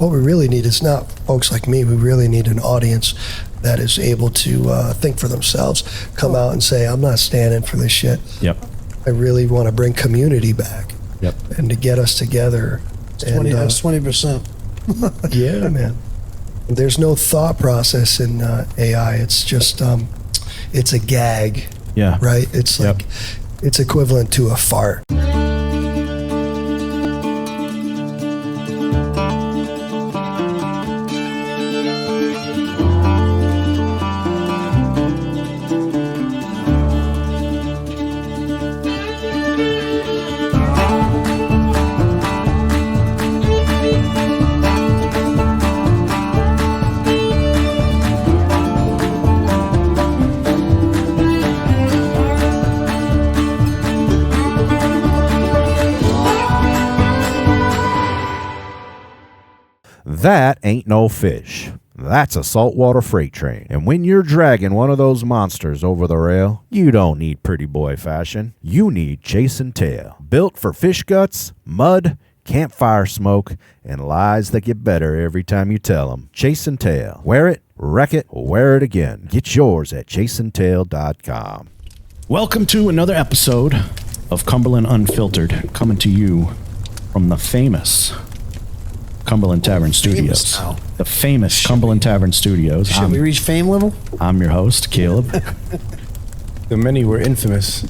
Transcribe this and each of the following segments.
what we really need is not folks like me. We really need an audience that is able to think for themselves, come out and say, I'm not standing for this shit. Yep. I really want to bring community back. Yep. And to get us together. That's 20%. Yeah, man. There's no thought process in AI. It's just, it's a gag. Yeah. Right? It's like, it's equivalent to a fart. That ain't no fish. That's a saltwater freight train. And when you're dragging one of those monsters over the rail, you don't need pretty boy fashion. You need Chase and Tail. Built for fish guts, mud, campfire smoke, and lies that get better every time you tell them. Chase and Tail. Wear it, wreck it, wear it again. Get yours at chaseandtail.com. Welcome to another episode of Cumberland Unfiltered, coming to you from the famous Cumberland Tavern Studios. The famous Cumberland Tavern Studios. Should we reach fame level? I'm your host, Caleb. The many were infamous.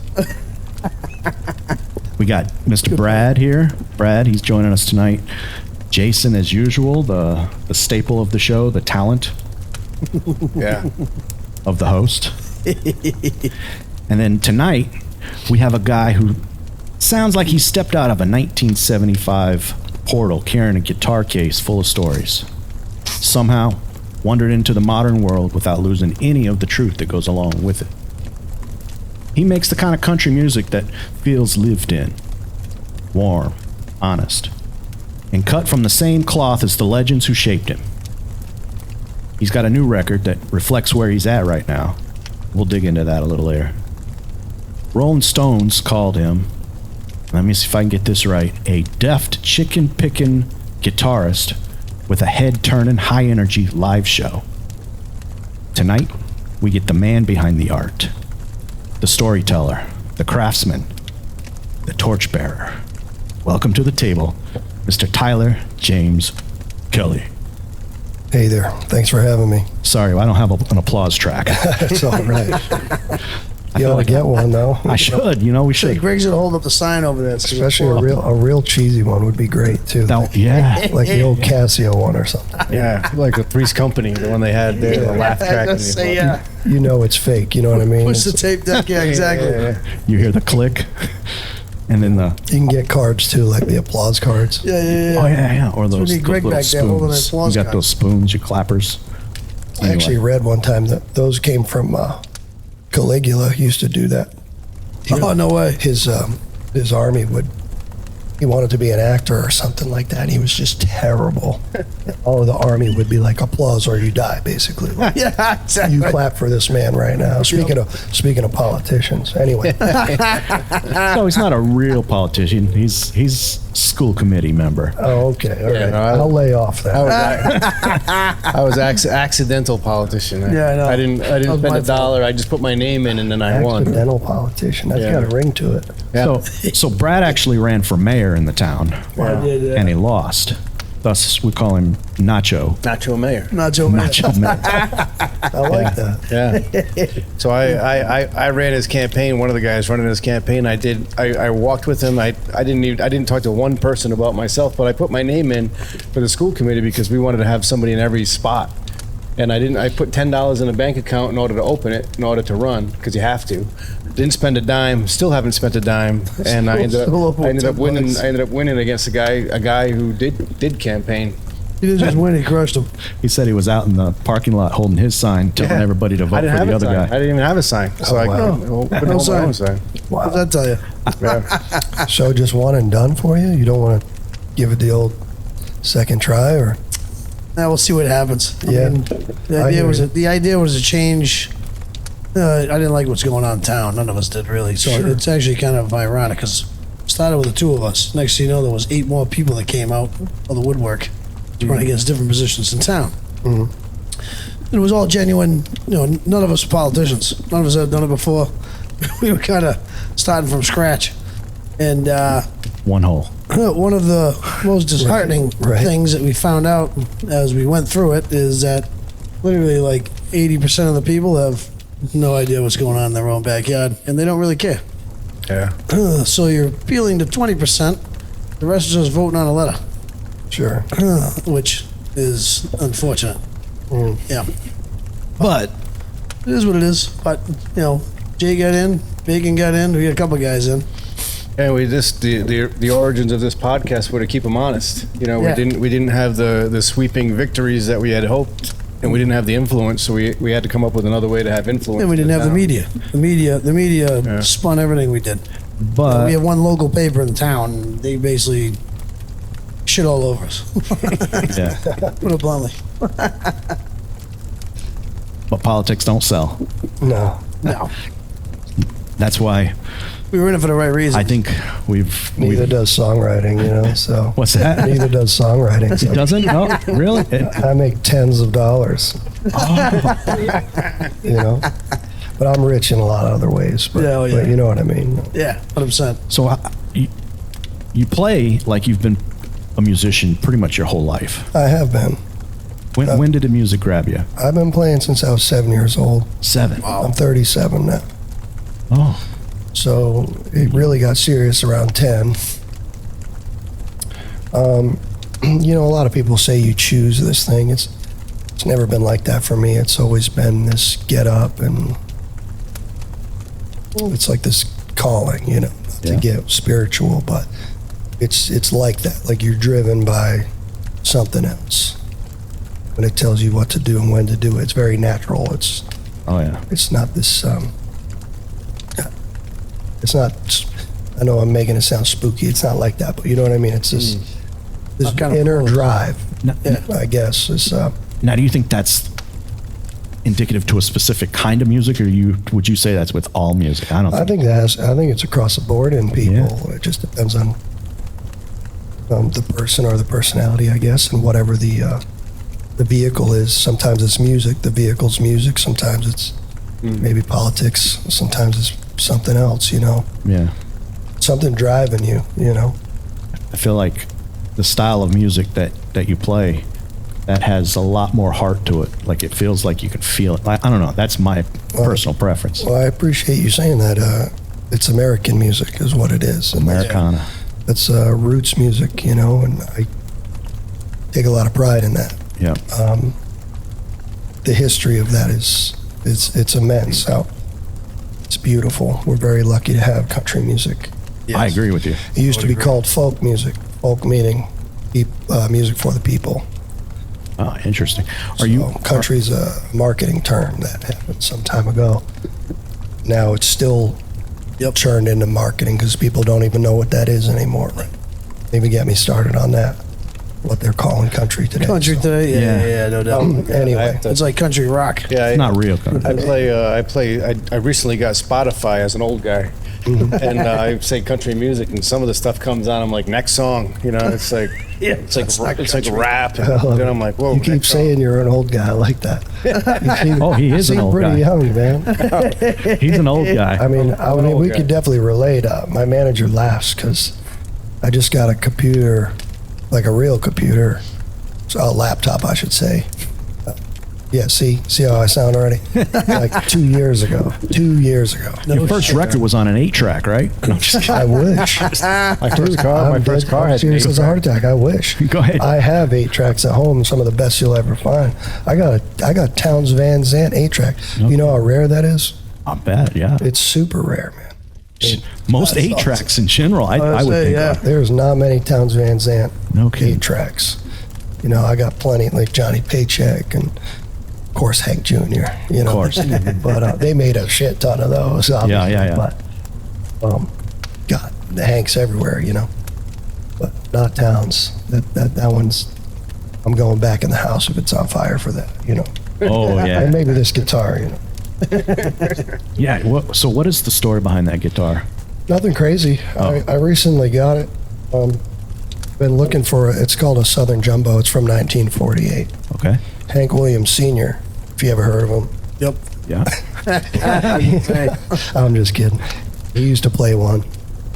We got Mr. Brad here. Brad, he's joining us tonight. Jason, as usual, the staple of the show, the talent Yeah. of the host. And then tonight, we have a guy who sounds like he stepped out of a 1975 portal carrying a guitar case full of stories. Somehow wandered into the modern world without losing any of the truth that goes along with it. He makes the kind of country music that feels lived in, warm, honest, and cut from the same cloth as the legends who shaped him. He's got a new record that reflects where he's at right now. We'll dig into that a little later. Rolling Stones called him, let me see if I can get this right, a deft chicken-picking guitarist with a head-turning, high-energy live show. Tonight, we get the man behind the art, the storyteller, the craftsman, the torchbearer. Welcome to the table, Mr. Tyler James Kelly. Hey there. Thanks for having me. Sorry, I don't have an applause track. That's all right. You ought to get one, though. I should, we should. Greg's gonna hold up the sign over there. Especially a real cheesy one would be great, too. Yeah. Like the old Casio one or something. Yeah, like the Three's Company, the one they had there, the laugh track. Let's say, yeah. You know it's fake, you know what I mean? Push the tape deck, yeah, exactly. You hear the click, and then the... You can get cards, too, like the applause cards. Yeah. Oh, yeah. Or those we need Greg little back there holding an spoons. applause You got card. those spoons, your clappers. I actually read one time that those came from Caligula used to do that. Oh, no way. His army he wanted to be an actor or something like that. He was just terrible. All of the army would be like, applause or you die, basically. Like, Yeah, exactly. you clap for this man right now. Speaking of politicians. Anyway. No, he's not a real politician. He's school committee member. Oh, okay. All right. no, I'll lay off that. I was accidental politician. Yeah, I know. I didn't That was spend my a dollar. I just put my name in and then I won. Accidental politician. That's Yeah. got a ring to it. Yeah. So Brad actually ran for mayor in the town, I did, and he lost. Thus, we call him Nacho. Nacho Mayor. Not Joe Man. Nacho Mayor. I like that. Yeah. So I ran his campaign. One of the guys running his campaign. I walked with him. I didn't talk to one person about myself, but I put my name in for the school committee because we wanted to have somebody in every spot. And I put $10 in a bank account in order to open it, in order to run, because you have to. Didn't spend a dime. Still haven't spent a dime. And I ended up winning. I ended up winning against a guy who did campaign. He didn't just win, he crushed him. He said he was out in the parking lot holding his sign, telling Yeah. everybody to vote I didn't for have the a other sign. guy. I didn't even have a sign. So I wow. couldn't No hold my own sign. What does that tell you? Yeah. So just one and done for you? You don't want to give it the old second try, or? Now we'll see what happens. Yeah. The idea was to change. I didn't like what's going on in town. None of us did really. So it's actually kind of ironic because it started with the two of us. Next thing you know, there was 8 more people that came out of the woodwork. running against different positions in town. And it was all genuine. None of us were politicians. None of us had done it before. We were kind of starting from scratch. And One hole. one of the most disheartening Right. things that we found out as we went through it is that literally like 80% of the people have no idea what's going on in their own backyard, and they don't really care. Yeah. So you're appealing to 20%. The rest is just voting on a letter, Sure. which is unfortunate. Yeah, But it is what it is. But Jay got in, Bacon got in. We got a couple guys in. And we just the origins of this podcast were to keep them honest. Yeah. We didn't have the sweeping victories that we had hoped, and we didn't have the influence. So we had to come up with another way to have influence. And we didn't in have the town. media. The media spun everything we did. but We have one local paper in town. And they basically shit all over us. yeah, Put it bluntly. but politics don't sell. No. No, That's why we were in it for the right reason. I think we've Neither does songwriting, so. what's that? Neither does songwriting. So It doesn't? No, really? I make tens of dollars. But I'm rich in a lot of other ways. But, Yeah, oh, yeah. but you know what I mean. Yeah, 100%. So you play like you've been a musician pretty much your whole life. I have been. When did the music grab you? I've been playing since I was 7 years old. 7. I'm 37 now. Oh, So it really got serious around 10. A lot of people say you choose this thing. It's never been like that for me. It's always been this get up, and it's like this calling, not to Yeah. get spiritual, but it's like that. Like you're driven by something else. When it tells you what to do and when to do it, it's very natural. It's yeah. not this. It's not. I know I'm making it sound spooky. It's not like that, but you know what I mean. It's this kind of inner close. drive. Now, I guess is. now, do you think that's indicative to a specific kind of music, or would you say that's with all music? I don't I think. I think it's across the board in people. Yeah. It just depends on the person or the personality, I guess, and whatever the vehicle is. Sometimes it's music. The vehicle's music. Sometimes it's maybe politics. Sometimes it's something else. Yeah. Something driving you. I feel like the style of music that you play, that has a lot more heart to it. Like it feels like you can feel it. I don't know. That's my personal preference. Well, I appreciate you saying that. It's American music is what it is. And Americana. that's roots music, and I take a lot of pride in that. Yeah. The history of that is it's immense. It's beautiful. We're very lucky to have country music. I agree with you. It used to be called folk music. Folk meaning music for the people. Oh, interesting. Are you Country's a marketing term that happened some time ago. Now it's still churned into marketing because people don't even know what that is anymore. They even get me started on that. What they're calling country today. Country So, today? Yeah. Yeah, no doubt. I Anyway, have to- It's like country rock. Yeah, It's not real country. I recently got Spotify as an old guy, and I say country music, and some of the stuff comes on. I'm like, next song, it's like it's like rap, and then I'm like, whoa. you keep next song. saying you're an old guy. I like that. You seem, Oh, he is you an seem old pretty guy. young, man. He's an old guy. I mean, we guy. could definitely relate. My manager laughs because I just got a computer, like a real computer, a laptop, I should say. Yeah, see how I sound already? Like 2 years ago. 2 years ago. Your first record was on an 8-track, right? No, I'm just kidding. I wish. My first car had serious as a heart attack. I wish. Go ahead. I have 8 tracks at home. Some of the best you'll ever find. I got Townes Van Zandt 8-track. You know how rare that is? I bet, yeah. It's super rare, man. Most That's 8-tracks in general, I would say, think. yeah. There's not many Townes Van Zandt No kidding. 8 tracks. I got plenty like Johnny Paycheck and of course Hank Jr. Of course. But they made a shit ton of those. Obviously. Yeah. But God, the Hanks everywhere, But not Townes. That one's. I'm going back in the house if it's on fire for that. Oh, And yeah. maybe this guitar. Yeah. So what is the story behind that guitar? Nothing crazy. Oh. I recently got it. Been looking for it's called a Southern Jumbo. It's from 1948. Okay. Hank Williams Sr., if you ever heard of him. Yep. Yeah. I'm just kidding. He used to play one,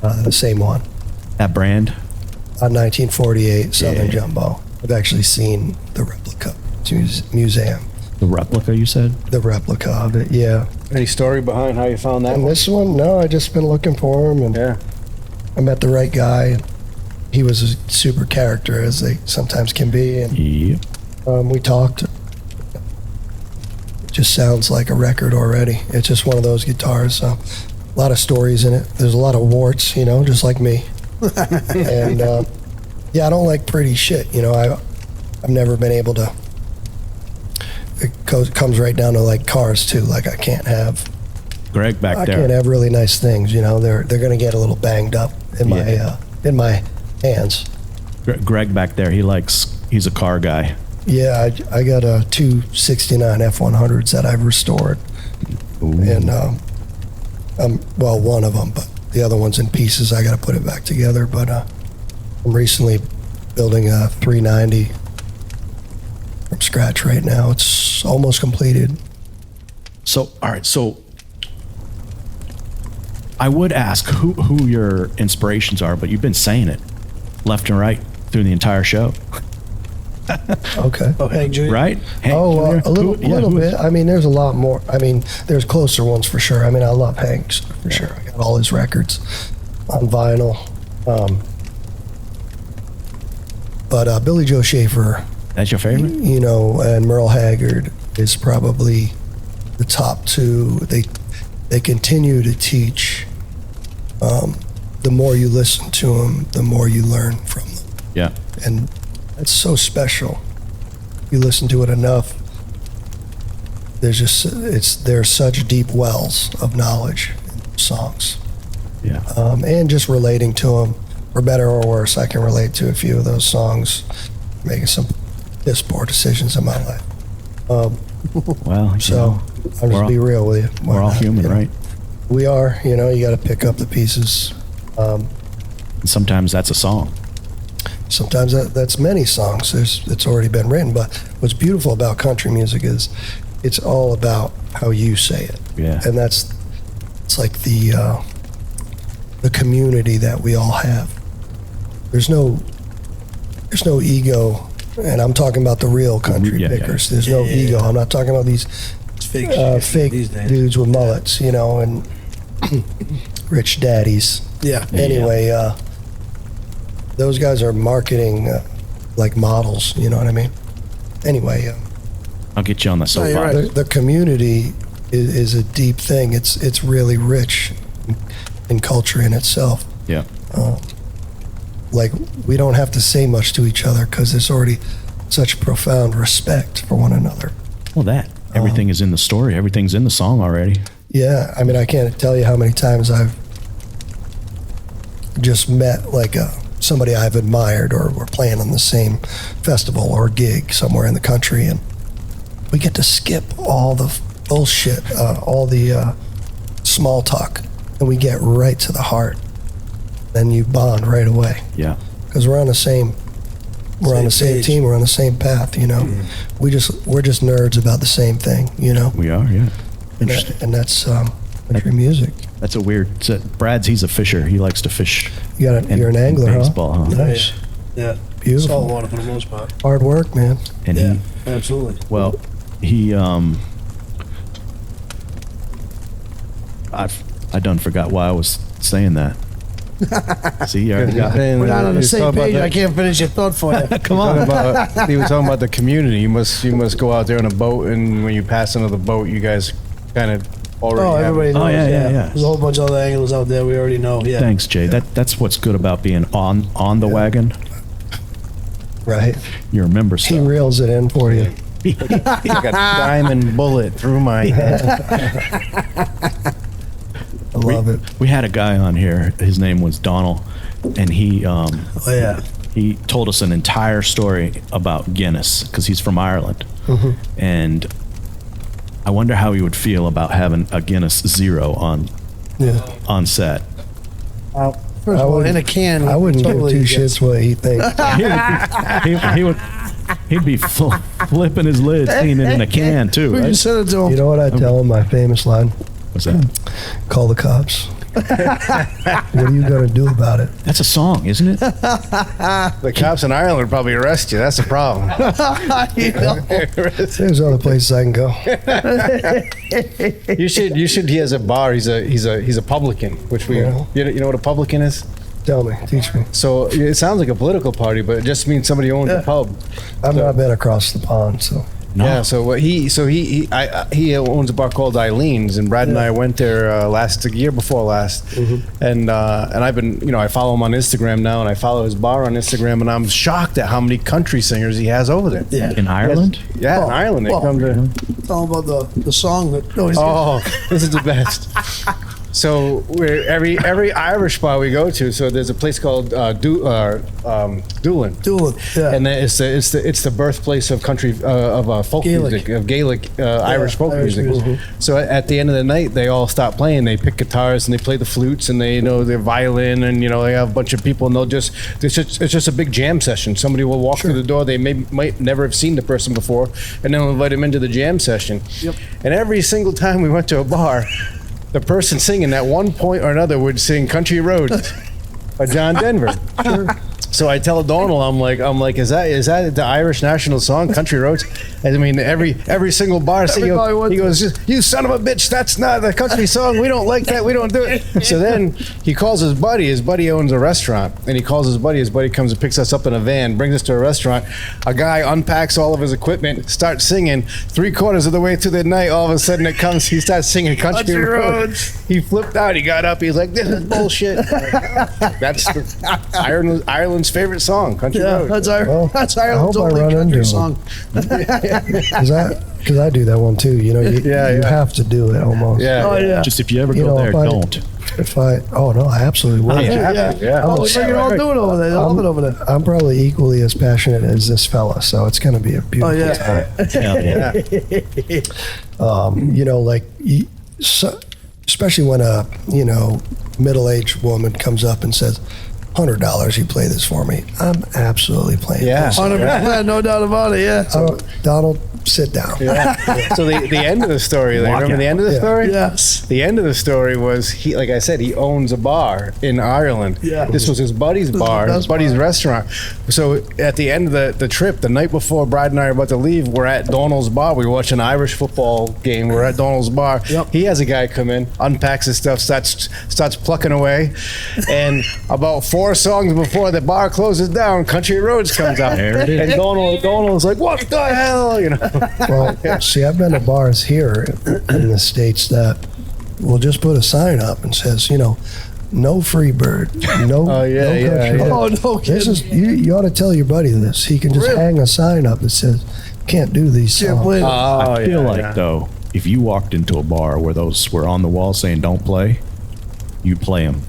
the same one. That brand. A 1948 Southern Yeah. Jumbo. I've actually seen the replica. It's museum. The replica, you said? The replica of it, yeah. Any story behind how you found that And one? this one, no, I just been looking for him, and Yeah. I met the right guy. And he was a super character, as they sometimes can be, and Yep. we talked. It just sounds like a record already. It's just one of those guitars. A lot of stories in it. There's a lot of warts, just like me. And yeah, I don't like pretty shit. I've never been able to. It comes right down to like cars too. Like I can't have Greg back I there. can't have really nice things. They're going to get a little banged up in my hands. Greg back there, he's a car guy. Yeah, I got a 269 F100s that I've restored, Ooh. and well, one of them, but the other one's in pieces. I got to put it back together. But I'm recently building a 390 from scratch right now. It's almost completed. So, all right. So, I would ask who your inspirations are, but you've been saying it left and right through the entire show, Okay. Oh, Hank Jr. right? Hank Jr.? A little who is- bit. I mean, there's a lot more. I mean, there's closer ones for sure. I mean, I love Hank's for sure. I got all his records on vinyl. But Billy Joe Schaefer, That's your favorite? and Merle Haggard is probably the top two. They continue to teach. The more you listen to them, the more you learn from them. Yeah. And that's so special. You listen to it enough. There's such deep wells of knowledge in songs, Yeah. and just relating to them, for better or worse. I can relate to a few of those songs, making some piss poor decisions in my life. Well, So I'll we're just all- be real with you. we're all human, right? We are. You got to pick up the pieces. And sometimes that's a song. Sometimes that's many songs. It's already been written. But what's beautiful about country music is it's all about how you say it. Yeah. And it's like the community that we all have. There's no ego, and I'm talking about the real country Yeah, yeah. pickers. There's no ego. I'm not talking about these It's fake shit fake these days. dudes with mullets, and rich daddies. Yeah. Anyway, those guys are marketing like models. You know what I mean? Anyway, I'll get you on the No, you're soapbox. right. the community is a deep thing. It's really rich in culture in itself. Yeah. Like we don't have to say much to each other because there's already such profound respect for one another. Well, everything is in the story. Everything's in the song already. Yeah, I mean, I can't tell you how many times I've just met like somebody I've admired, or we're playing on the same festival or gig somewhere in the country, and we get to skip all the bullshit, all the small talk, and we get right to the heart. Then you bond right away Yeah. because we're on the same. We're on the same page. team. We're on the same path. We're just nerds about the same thing. We are, yeah. And, and that's country music. That's a weird. Brad's, he's a fisher. He likes to fish. You're an angler, huh? baseball, huh? Nice. Yeah. Beautiful. Saltwater for the most part. Hard work, man. And Yeah. he, Absolutely. well, I done forgot why I was saying that. See, you already got it. We're not on the He was same talking about page. that- I can't finish your thought for you. Come on. He was talking about the community. You must go out there on a boat, and when you pass another boat, you guys kind of already. Oh, have everybody it. knows. Oh, yeah, yeah. There's a whole bunch of other anglers out there we already know. Yeah. Thanks, Jay. That's what's good about being on the wagon. Right. You remember He stuff. reels it in for you. Like a diamond bullet through my head. I love it. We had a guy on here. His name was Donald, and he Oh, yeah. he told us an entire story about Guinness because he's from Ireland, and I wonder how he would feel about having a Guinness Zero Yeah. on set. First of all, in a can. I wouldn't totally give two gets- shits what he thinks. He'd be flipping his lid, seeing it in a can too, We right? just said it to him. You know what I tell him? My famous line: What's that? "Call the cops." What are you gonna do about it? That's a song, isn't it? The cops in Ireland would probably arrest you. That's the problem. You know? There's other places I can go. You should. He has a bar. He's a publican, which we. Yeah. You know what a publican is? Tell me, teach me. So it sounds like a political party, but it just means somebody owns a pub. I've not been across the pond, so Yeah. So what he owns a bar called Eileen's, and Brad and I went there the year before last, and I've been I follow him on Instagram now, and I follow his bar on Instagram, and I'm shocked at how many country singers he has over there. Yeah. In Ireland? Yeah, in Ireland they come to. Tell him about the song that. No, he's Oh, this is the best. So every Irish bar we go to, so there's a place called Doolin, Doolin. Yeah. and then it's the birthplace of country folk Gaelic. music, of Gaelic Irish folk Irish music. music. So at the end of the night, they all stop playing. They pick guitars and they play the flutes and they their violin and they have a bunch of people and it's just a big jam session. Somebody will walk through the door. They might never have seen the person before, and then we'll invite them into the jam session. Yep. And every single time we went to a bar, the person singing at one point or another would sing "Country Roads" by John Denver. So I tell Donald, I'm like, is that the Irish national song, "Country Roads"? I mean, every single bar singer, Everybody he goes, "You son of a bitch, that's not the country song. We don't like that. We don't do it." So then he calls his buddy. His buddy owns a restaurant, and he calls his buddy. His buddy comes and picks us up in a van, brings us to a restaurant. A guy unpacks all of his equipment, starts singing. 3/4 of the way through the night, all of a sudden he starts singing "Country Roads." He flipped out. He got up. He's like, "This is bullshit." That's Ireland's favorite song, "Country Yeah, Roads." that's Well, That's I Ireland's hope I only run country into song. because I do that one too. You have to do it almost. Yeah. Oh yeah. Just if you ever You go know, there, if I- don't. I absolutely will. Yeah. Yeah. Oh, look at all doing over there. They love it over there. I'm probably equally as passionate as this fella, so it's going to be a Oh beautiful yeah. Hell yeah. especially when a middle-aged woman comes up and says, $100, you play this for me. I'm absolutely playing Yeah. this. 100%, no doubt about it. Yeah. Donald, sit down. So the end of the story, Walk remember out. the end of the Yeah. story? Yes. The end of the story was like I said, he owns a bar in Ireland. Yeah. This was his buddy's bar, the his best buddy's bar. restaurant. So at the end of the trip, the night before Brad and I are about to leave, we're at Donald's bar. We watch an Irish football game. We're at Donald's bar. Yep. He has a guy come in, unpacks his stuff, starts plucking away, and about 4 songs before the bar closes down, "Country Roads" comes out. There it is. And Donald's like, "What the hell?" Well, see, I've been to bars here in the States that will just put a sign up and says, no free bird, no, Oh, yeah, no yeah, country. yeah. Oh no This kidding. is you ought to tell your buddy this. He can just Really? hang a sign up that says, "Can't do these Can't songs." play it. I feel like though, if you walked into a bar where those were on the wall saying "Don't play," you'd play them.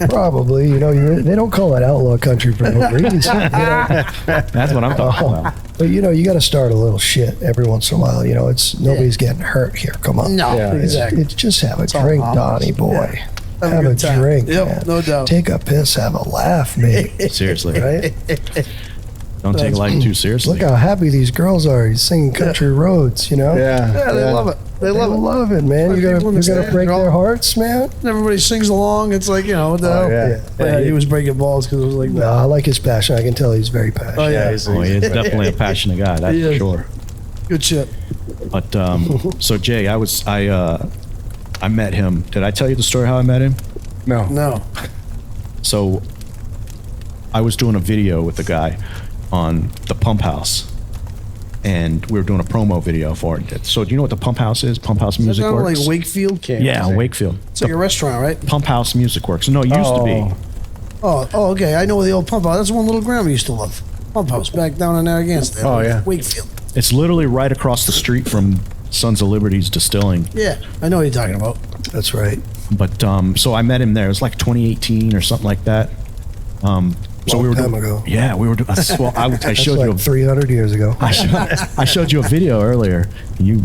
Probably, they don't call it outlaw country for no reason. That's what I'm talking about. But you got to start a little shit every once in a while. It's nobody's getting hurt here. Come on, No, Yeah. exactly. It's just have a all drink, harmless. Donnie boy. Have a Have a good time. drink. Yep, man. no doubt. Take a piss, have a laugh, mate. Seriously, Right? don't take life too seriously. Look how happy these girls are. He's singing "Country Roads." Yeah. Yeah, they love it. They They love it. love it, man. Like You're people gonna understand. break They're all- their hearts, man. Everybody sings along. It's like, what the hell? yeah. Yeah, he was breaking balls because it was like, No, I like his passion. I can tell he's very passionate. oh yeah, he's- Oh, he is definitely a passionate guy. That's He for is. sure. good shit. But so Jay, I met him. Did I tell you the story how I met him? No. No. So I was doing a video with a guy on the Pump House, and we were doing a promo video for it. So do you know what the Pump House is? Pump House Is that Music kind of Works. like Wakefield? Yeah, Wakefield. It's like a restaurant, right? Pump House Music Works. No, it used to be. Oh, okay. I know where the old pump house. That's one little grandma used to live. Pump house back down in Narragansett. Oh, yeah. Wakefield. It's literally right across the street from Sons of Liberty's Distilling. Yeah, I know what you're talking about. That's right. But so I met him there. It was like 2018 or something like that. So we were time doing, ago. Yeah, we were doing. Well, I That's showed like you. 300 years ago. I showed you a video earlier. And you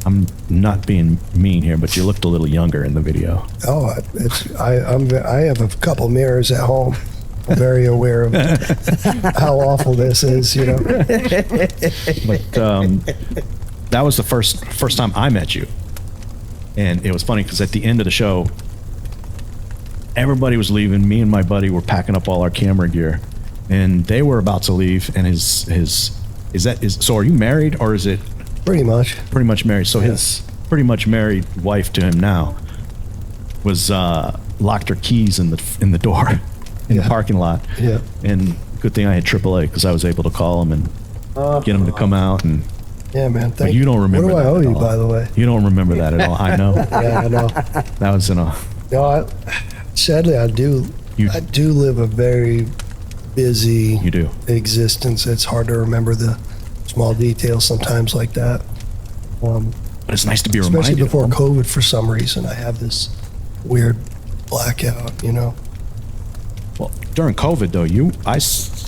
I'm not being mean here, but you looked a little younger in the video. Oh, I have a couple mirrors at home. I'm very aware of how awful this is, you know. But that was the first time I met you, and it was funny because at the end of the show, everybody was leaving. Me and my buddy were packing up all our camera gear, and they were about to leave. And so are you married, or is it Pretty much. pretty much married? So Yes. his pretty much married wife to him now was locked her keys in the door in the Yeah. parking lot. Yeah. And good thing I had AAA because I was able to call him and get him to come out. And Yeah, man. Thank you don't remember What do I that owe at you, all. by the way? you don't remember that at all. I know. Yeah, I know. That was in a. No, sadly, I do. You- I do live a very busy You do. existence. It's hard to remember the small details sometimes like that. But it's nice to be Especially reminded. before of them. COVID, for some reason, I have this weird blackout. You know. Well, during COVID though,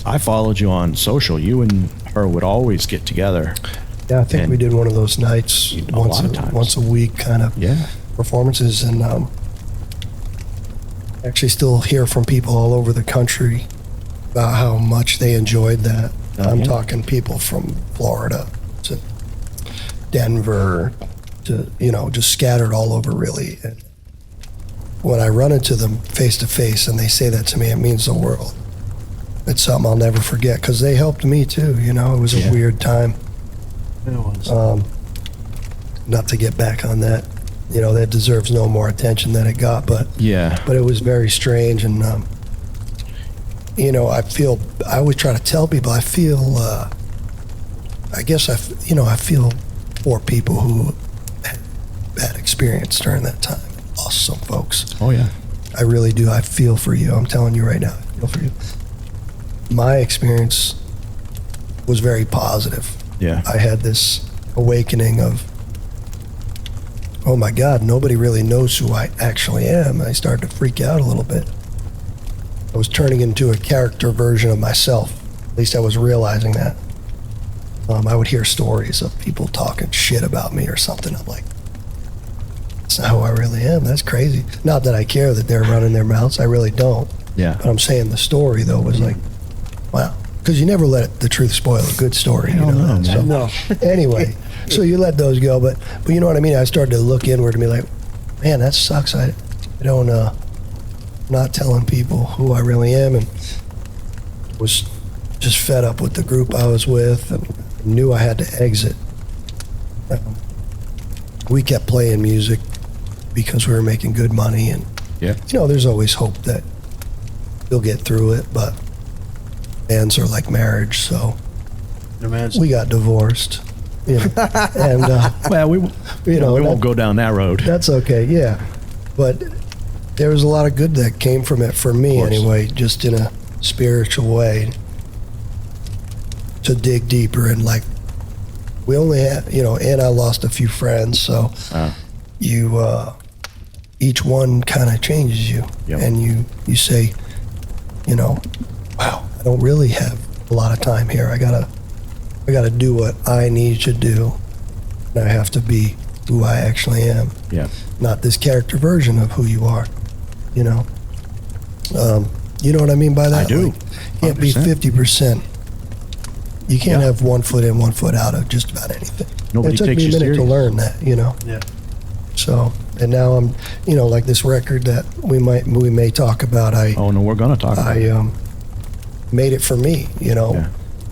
I followed you on social. You and her would always get together. Yeah, I think And- we did one of those nights A lot of times. once a week kind of Yeah. performances, and actually still hear from people all over the country about how much they enjoyed that. I'm yeah. talking people from Florida to Denver to, just scattered all over really. And when I run into them face to face and they say that to me, it means the world. It's something I'll never forget because they helped me too. It was Yeah. a weird time. It was. Not to get back on that, that deserves no more attention than it got, but Yeah. it was very strange. And I always try to tell people I feel I feel for people who had bad experience during that time, lost some folks. Oh yeah. I really do. I feel for you. I'm telling you right now, I feel for you. My experience was very positive. Yeah. I had this awakening of, oh my God, nobody really knows who I actually am. I started to freak out a little bit. I was turning into a character version of myself. At least I was realizing that. I would hear stories of people talking shit about me or something. I'm like, that's not who I really am. That's crazy. Not that I care that they're running their mouths. I really don't. Yeah. But I'm saying the story, though, was like, wow. Because you never let the truth spoil a good story. Hell no, that. So, No. anyway, so you let those go. But you know what I mean? I started to look inward and be like, man, that sucks. I don't, not telling people who I really am, and was just fed up with the group I was with and knew I had to exit. We kept playing music because we were making good money, and Yeah. there's always hope that you'll get through it, but bands are like marriage, so we got divorced. And Well, we that- won't go down that road. that's okay, yeah. But there was a lot of good that came from it for me course. anyway, just in a spiritual way, to dig deeper. And like, we only had, and I lost a few friends, so each one kind of changes you. Yep. And you say, wow, I don't really have a lot of time here. I gotta do what I need to do, and I have to be who I actually am, Yeah. not this character version of who you are. You know what I mean by that? I do. Like, you can't be 100%. 50%. You can't Yeah. have 1 foot in, 1 foot out of just about anything. Nobody It took takes me a you minute to serious. learn that. Yeah. So, and now I'm, like this record that we may talk about. Oh no, we're gonna talk about it. I made it for me. Yeah.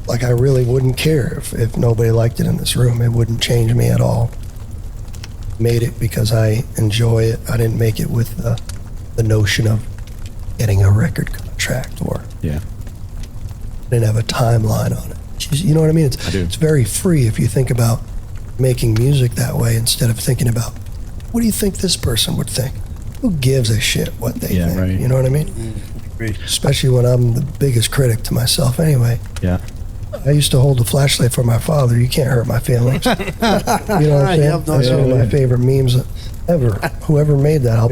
Like I really wouldn't care if nobody liked it in this room. It wouldn't change me at all. Made it because I enjoy it. I didn't make it with the notion of getting a record contract, or Yeah. I didn't have a timeline on it. You know what I mean? I do. It's very free if you think about making music that way, instead of thinking about, what do you think this person would think? Who gives a shit what they Yeah, think? right. You know what I mean? Especially when I'm the biggest critic to myself anyway. Yeah. I used to hold the flashlight for my father. You can't hurt my feelings. You know what I'm saying? Yep, no, That's one of yeah. my favorite memes ever. Whoever made that, I'll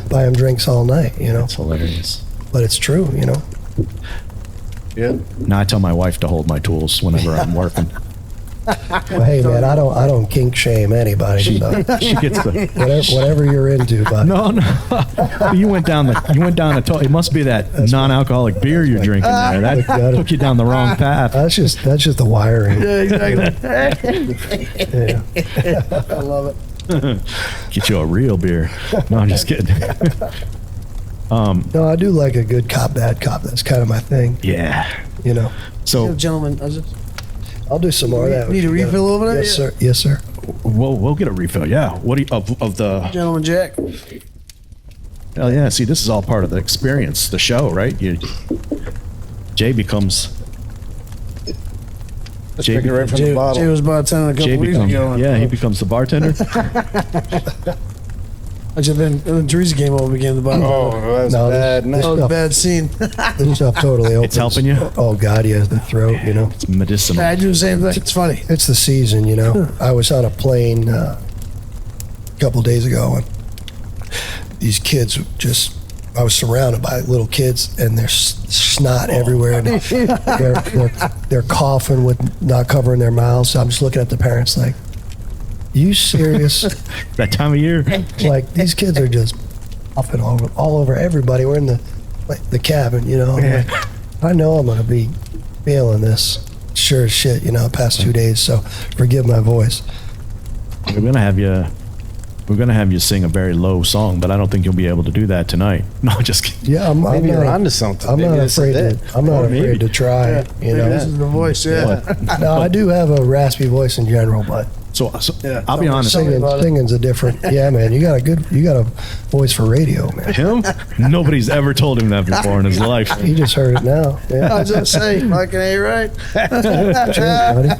buy him drinks all night, It's hilarious. But it's true, Yeah. Now I tell my wife to hold my tools whenever I'm working. Well, hey man, I don't kink shame anybody. So She gets the. whatever you're into, buddy. No, no. You went down the. It must be that non-alcoholic beer you're drinking there. That Got it. took you down the wrong path. That's just the wiring. Yeah, exactly. Yeah. I love it. Get you a real beer. No, I'm just kidding. No, I do like a good cop, bad cop. That's kind of my thing. Yeah. You know. So Gentlemen, I'll do some more of that. Need a refill over there? Yes, sir. Yes, sir. we'll get a refill. Yeah. What do you, of the? Gentleman Jack. Hell yeah. See, this is all part of the experience, the show, right? Jay becomes. Let's drink it right from the bottle. Jay was bartending a couple Jay weeks becomes. ago. Yeah, he becomes the bartender. Actually, then Teresa came over, became the bartender. Oh, that was No, bad. this- That was a bad scene. This stuff totally opens. It's helping you? Oh God, yeah, the throat. You know. It's medicinal. I do the same thing. It's funny. It's the season, you know. I was on a plane a couple days ago, and these kids I was surrounded by little kids, and there's snot everywhere, and they're coughing with not covering their mouths. So I'm just looking at the parents like, you serious? That time of year. Like, these kids are just coughing all over everybody. We're in the cabin, you know. I'm like, I know I'm going to be feeling this sure as shit, you know, past 2 days. So forgive my voice. We're gonna have you sing a very low song, but I don't think you'll be able to do that tonight. No, just kidding. Yeah, I'm Maybe you're not, onto something. I'm Maybe not this is afraid it. to. I'm not Or maybe. afraid to try. You know. This is the voice, yeah. No, I do have a raspy voice in general, but So Yeah. I'll be honest. Sing- about it. singing's a different. Yeah, man, you got a voice for radio, man. Him? Nobody's ever told him that before in his life. You just heard it now. I Yeah, was gonna say, fucking A, right? cheers, buddy.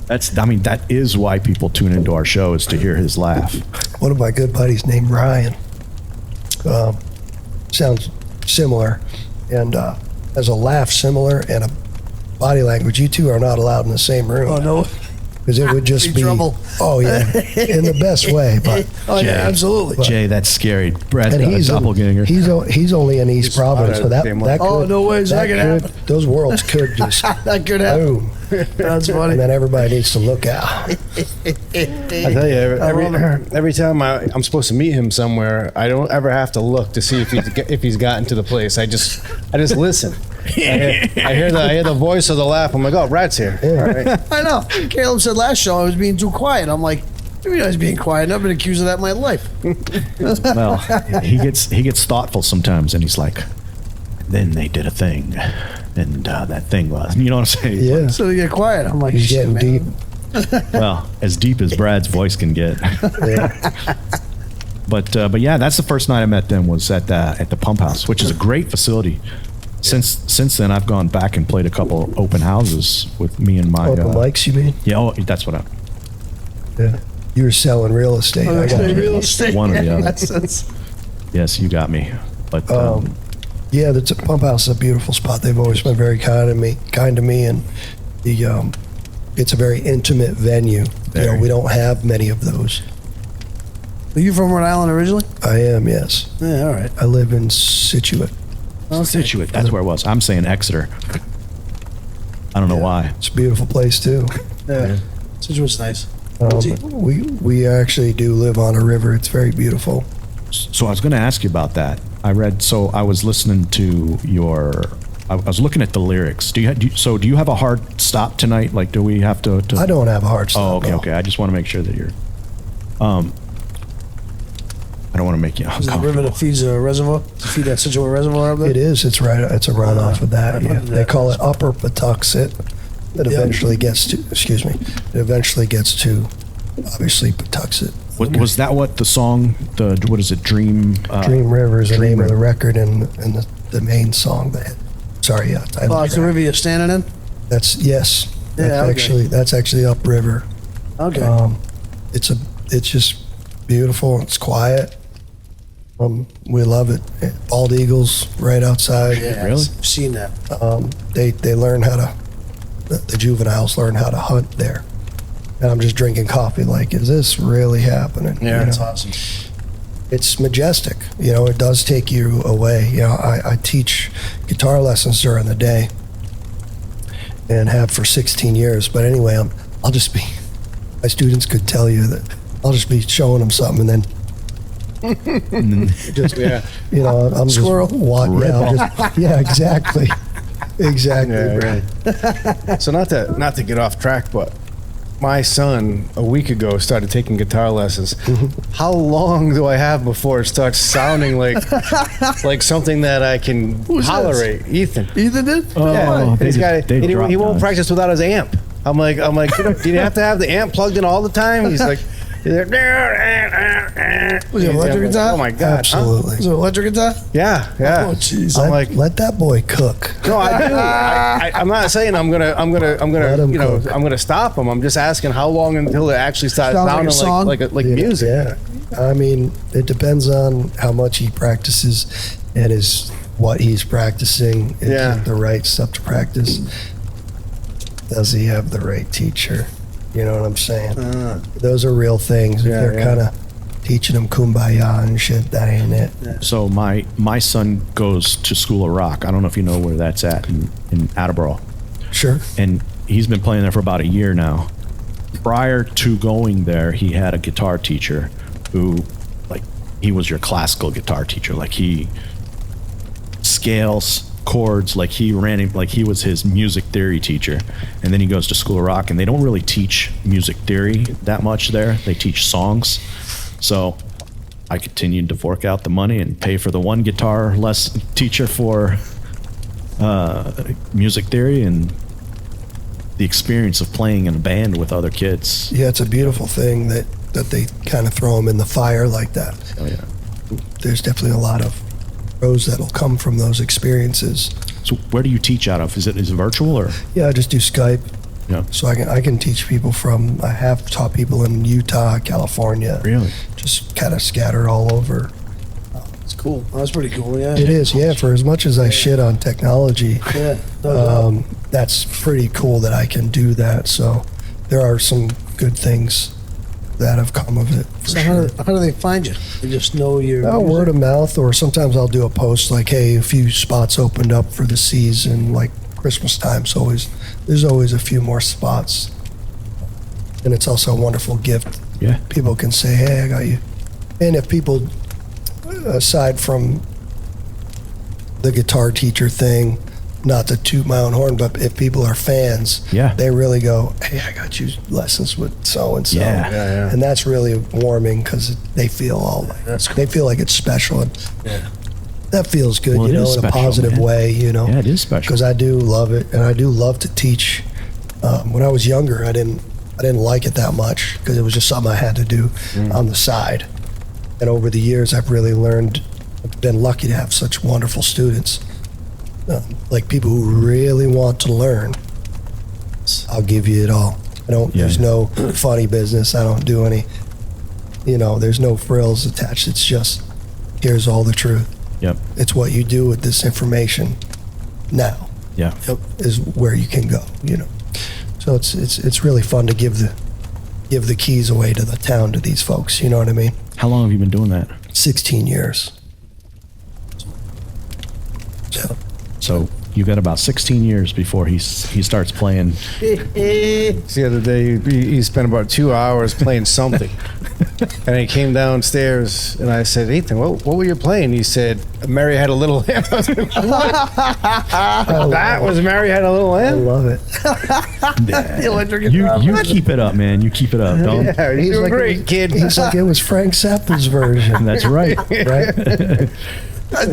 That is why people tune into our show, is to hear his laugh. One of my good buddies named Ryan. Sounds similar, and has a laugh similar and a body language. You two are not allowed in the same room. Oh, no. Because it would just Be be trouble. Oh yeah, in the best way. But Oh, Jay. yeah, absolutely. Jay, that's scary. Brad's and got a doppelganger. he's only in East Providence, so that came that up. could, Oh, no ways that could happen. those worlds could just That could happen. boom, That's funny. and then everybody needs to look out. I tell you, every time I'm supposed to meet him somewhere, I don't ever have to look to see if he's gotten to the place. I just listen. I hear the voice of the laugh. I'm like, oh, Brad's here. All right. I know. Caleb said last show I was being too quiet. I'm like, maybe I was being quiet. I've been accused of that in my life. Well, he gets thoughtful sometimes, and he's like, then they did a thing, and that thing was, you know what I'm saying? Yeah, So they get quiet. I'm like, he's shit, getting man. deep. Well, as deep as Brad's voice can get. Yeah. But yeah, that's the first night I met them, was at the Pump House, which is a great facility. Since then, I've gone back and played a couple open houses with me and my Open mics, you mean? yeah. Oh, that's what Yeah. You were selling real estate. I got you. Real estate. One or the other. That's- Yes, you got me. But Yeah, the Pump House is a beautiful spot. They've always been very kind to me, and it's a very intimate venue. You Very. know, we don't have many of those. Are you from Rhode Island originally? I am, yes. Yeah, all right. I live in Situate. Situate, that's where it was. I'm saying Exeter. I don't know why. It's a beautiful place too. Yeah. Situate's nice. We actually do live on a river. It's very beautiful. So I was going to ask you about that. I was listening to I was looking at the lyrics. Do you have a hard stop tonight? Like, do we have to? I don't have a hard stop. Oh, okay, no. okay. I just want to make sure that you're. I don't want to make you Is it the river uncomfortable. that feeds a reservoir? Does it feed that Situate reservoir up there? It is. It's right. It's a runoff of that. Yeah. They call it Upper Patuxent. It eventually gets to. Excuse me. It eventually gets to, obviously, Patuxent. Was that what the song? What is it? Dream. Dream River is the Dream name of the River. record and the main song. Sorry, yeah. title Oh, it's the track. river you're standing in? That's yes. That's Yeah, okay. that's actually upriver. Okay. It's just beautiful. It's quiet. We love it. Bald eagles right outside. yeah, really? I've seen that. They learn how to. The juveniles learn how to hunt there. And I'm just drinking coffee. Like, is this really happening? Yeah, You That's know? awesome. It's majestic. You know, it does take you away. You know, I teach guitar lessons during the day and have for 16 years. But anyway, I'll just be, my students could tell you that I'll just be showing them something and then just, Yeah. you know, I'm Squirrel. just, yeah, exactly. Exactly, Yeah, right. yeah. So not to get off track, but my son a week ago started taking guitar lessons. How long do I have before it starts sounding like something that I can Who's tolerate? Ethan. Ethan did? Yeah, they he's just- got. they He dropped won't us. practice without his amp. I'm like, do you have to have the amp plugged in all the time? He's like, Was it electric guitar? Oh my god! huh? Absolutely. Is it electric guitar? Yeah, yeah. Oh, jeez. I'm like, Let that boy cook. no, I do. I'm not saying I'm gonna, Let him cook. I'm gonna stop him. I'm just asking how long until it actually starts Sounds like a sounding song? like music. Yeah. I mean, it depends on how much he practices and what he's practicing. Is Yeah. it the right stuff to practice? Does he have the right teacher? You know what I'm saying? Those are real things. If Yeah, they're yeah. kind of teaching him kumbaya and shit, that ain't it. So my son goes to School of Rock. I don't know if you know where that's at in Attleboro. Sure. And he's been playing there for about a year now. Prior to going there, he had a guitar teacher who, like, he was your classical guitar teacher. Like, he scales, chords, like he ran him, like he was his music theory teacher. And then he goes to School of Rock, and they don't really teach music theory that much there. They teach songs. So I continued to fork out the money and pay for the one guitar teacher for music theory and the experience of playing in a band with other kids. Yeah, it's a beautiful thing that they kind of throw him in the fire like that. Oh yeah. There's definitely a lot of pros that'll come from those experiences. So where do you teach out of? Is it virtual or? Yeah, I just do Skype. Yeah. So I can teach people I have taught people in Utah, California. Really? Just kind of scattered all over. It's cool. Oh, that's pretty cool, yeah. It is, yeah. For as much as I shit on technology, Yeah. No doubt. that's pretty cool that I can do that. So there are some good things that have come of it. For So sure. how do they find you? They just know your Oh, music? word of mouth, or sometimes I'll do a post like, "Hey, a few spots opened up for the season." Like Christmas time, there's always a few more spots, and it's also a wonderful gift. Yeah. People can say, "Hey, I got you," and if people, aside from the guitar teacher thing, not to toot my own horn, but if people are fans, Yeah. they really go, "Hey, I got you lessons with so and so," Yeah. Yeah. and that's really warming because they feel they feel like it's special, and that feels good, Well, it you know, is in a special, positive man. way, you know. Yeah, it is special. Because I do love it, and I do love to teach. When I was younger, I didn't like it that much because it was just something I had to do on the side. And over the years, I've really learned. I've been lucky to have such wonderful students, like people who really want to learn. I'll give you it all. Yeah. There's no funny business. I don't do any. There's no frills attached. It's just here's all the truth. Yep. It's what you do with this information now Yeah. is where you can go, So it's really fun to give the keys away to the town to these folks, you know what I mean? How long have you been doing that? 16 years. So you got about 16 years before he starts playing. The other day, he spent about 2 hours playing something. And he came downstairs, and I said, "Ethan, what were you playing?" He said, "Mary Had a Little Lamb." I was like, "What?" That was Mary Had a Little I Lamb? love it. The electric You guitar. keep it up, man. You keep it up. Don't. Yeah, you're doing great, kid. He's like, it was Frank Zappa's version, That's right. right? You're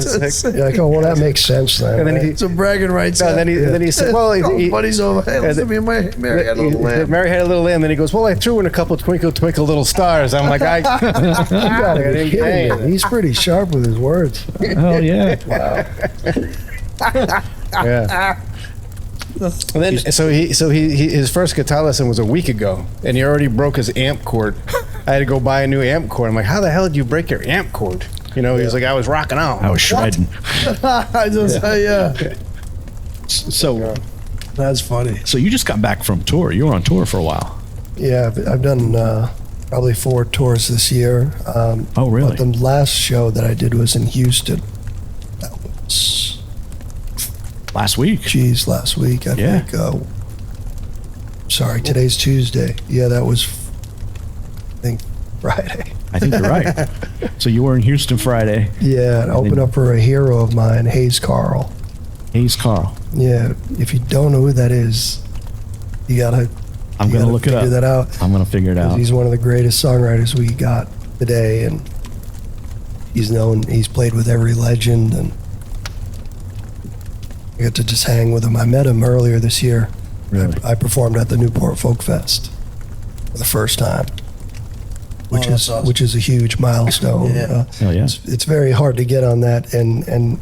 like, oh, well, that makes sense then. And then right? he, Some bragging rights. no, then he said, "Well, he, buddy's over. Hey, listen to me, Mary Had a Little Lamb. Mary Had a Little Lamb." Then he goes, "Well, I threw in a couple twinkle, twinkle, little stars." I'm like, You gotta I be didn't kidding pay. me. He's pretty sharp with his words. Oh yeah. Yeah. And then, so his first guitar lesson was a week ago, and he already broke his amp cord. I had to go buy a new amp cord. I'm like, "How the hell did you break your amp cord?" He was like, "I was rocking out." I was shredding. I just say, yeah. So That's funny. so you just got back from tour. You were on tour for a while. Yeah, I've done probably 4 tours this year. Oh really? But the last show that I did was in Houston. That was, Last week. last week, I Yeah. think. sorry, today's Tuesday. Yeah, that was, I think, Friday. I think you're right. So you were in Houston Friday. Yeah, and opened up for a hero of mine, Hayes Carl. Hayes Carl. Yeah, if you don't know who that is, you gotta. I'm going to look it up. Figure that out. I'm going to figure it out. He's one of the greatest songwriters we got today, and he's played with every legend, and I got to just hang with him. I met him earlier this year. Really? I performed at the Newport Folk Fest for the first time, which that's awesome. which is a huge milestone. Yeah. Oh, yeah. It's very hard to get on that, and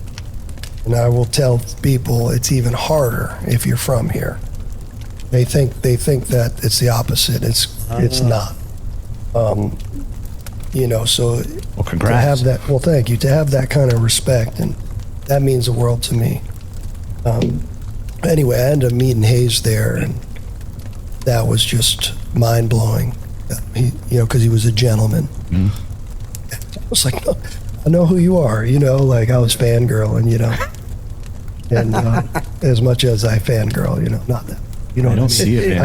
I will tell people it's even harder if you're from here. They think that it's the opposite. It's not. So Well, to congrats. have that, well, thank you, to have that kind of respect, and that means the world to me. Anyway, I ended up meeting Hayes there, and that was just mind blowing. Because he was a gentleman. I was like, no, I know who you are. Like I was fangirling. And as much as I fangirl, not that. I what don't see it, man.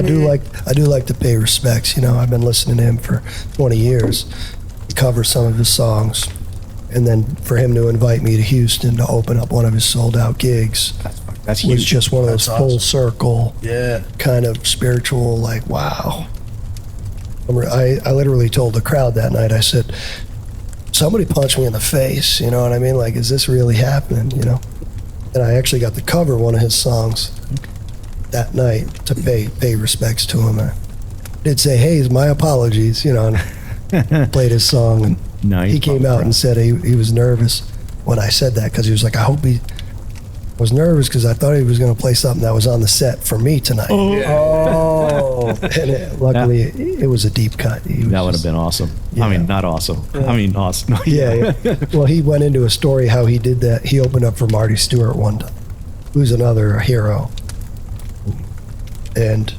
I do like to pay respects. I've been listening to him for 20 years. He covers some of his songs, and then for him to invite me to Houston to open up one of his sold out gigs That's was huge. just one of those That's full awesome. circle Yeah. kind of spiritual, like, wow. I literally told the crowd that night, I said, somebody punched me in the face, you know what I mean? Like, is this really happening, And I actually got to cover one of his songs that night to pay respects to him. I did say, hey, my apologies, and played his song. And Nice. he came out and said he was nervous when I said that, because he was like, I was nervous because I thought he was going to play something that was on the set for me tonight. Oh. And luckily, it was a deep cut. That would have been awesome. Yeah. I mean, not awesome. I mean, awesome. Yeah. Well, he went into a story how he did that. He opened up for Marty Stewart one time, who's another hero. And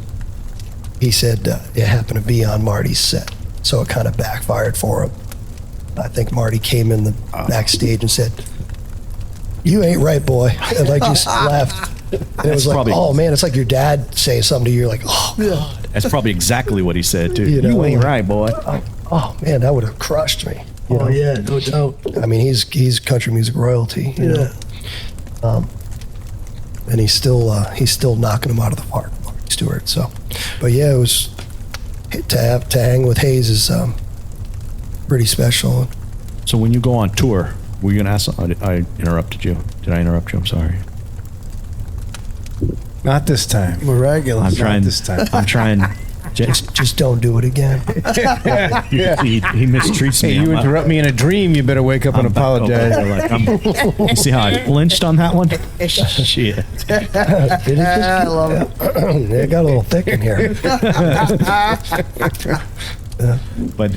he said it happened to be on Marty's set, so it kind of backfired for him. I think Marty came in the backstage and said, "You ain't right, boy," and like just laughed. And it was like, probably- oh man, it's like your dad saying something to you. You're like, oh god, That's probably exactly what he said, too. You You, know, ain't right, boy. oh man, that would have crushed me. Oh, yeah, no doubt. I mean, he's country music royalty. You know? And he's still knocking him out of the park, Marty Stewart. So, but yeah, it was to hang with Hayes is pretty special. So when you go on tour, were you going to ask? I interrupted you. Did I interrupt you? I'm sorry. Not this time. Miraculous. I'm trying. this time. I'm trying. Just don't do it again. He mistreats me. Hey, you I'm- interrupt me in a dream, you better wake up and I'm back over apologize. there, like, you see how I flinched on that one? Shit. Did it I love it. it got a little thick in here. But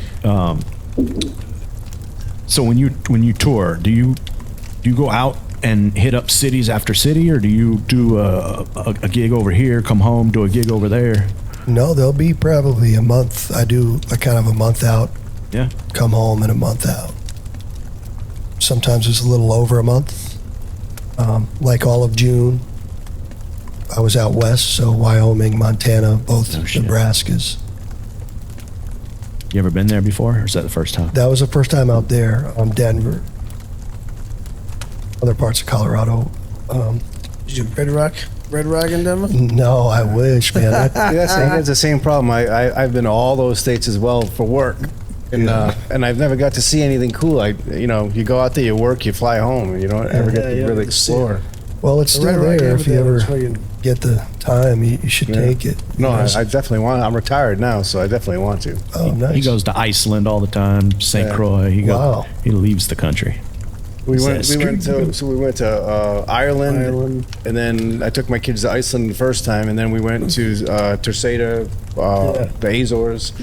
so when you tour, do you go out and hit up cities after city, or do you do a gig over here, come home, do a gig over there? No, there'll be probably a month. I do a kind of a month out, Yeah. come home, and a month out. Sometimes it's a little over a month. Like all of June, I was out west, so Wyoming, Montana, both Oh, shit. Nebraskas. You ever been there before, or is that the first time? That was the first time out there. Denver, other parts of Colorado. Did you Red Rock in Denver? No, I wish, man. That's the same problem. I've been to all those states as well for work, and I've never got to see anything cool. You go out there, you work, you fly home, and you don't ever get to Yeah, really yeah, see explore. Well, it's still Red Rock there. If you Amphitheater ever is fucking- get the time, you should Yeah. take it. No, You know, I definitely want. I'm retired now, so I definitely want to. oh, nice. He goes to Iceland all the time, St. Yeah. Croix. Wow. He leaves the country. We went says- to Ireland, and then I took my kids to Iceland the first time, and then we went to Terceira, the Azores,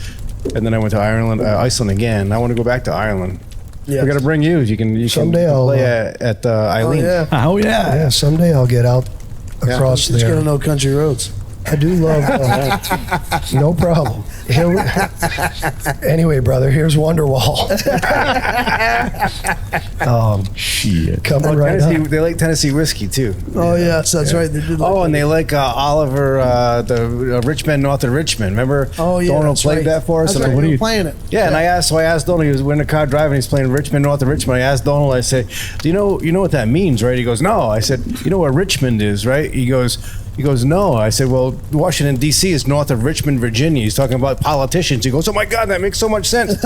and then I went to Iceland again. I want to go back to Ireland. Yeah. We got to bring you. You can Someday I'll, play at Oh, Eileen. yeah. Oh yeah. Yeah, someday I'll get out across Just there. gonna know country roads. I do love. No problem. Anyway, brother, here's Wonderwall. Shit. Coming right Tennessee, up. they like Tennessee whiskey too. Oh yes, that's right. They did. Oh, and they like Oliver, the Richmond, north of Richmond. Remember? Oh yeah, Donald that's played right. that for us. That's And right. I- We were playing it. Yeah, and I asked Donald. He was in the car driving. He's playing Richmond, north of Richmond. I asked Donald. I said, "Do you know what that means, right?" He goes, "No." I said, "You know where Richmond is, right?" He goes, "No." I said, "Well, Washington D.C. is north of Richmond, Virginia." He's talking about politicians. He goes, "Oh my God, that makes so much sense."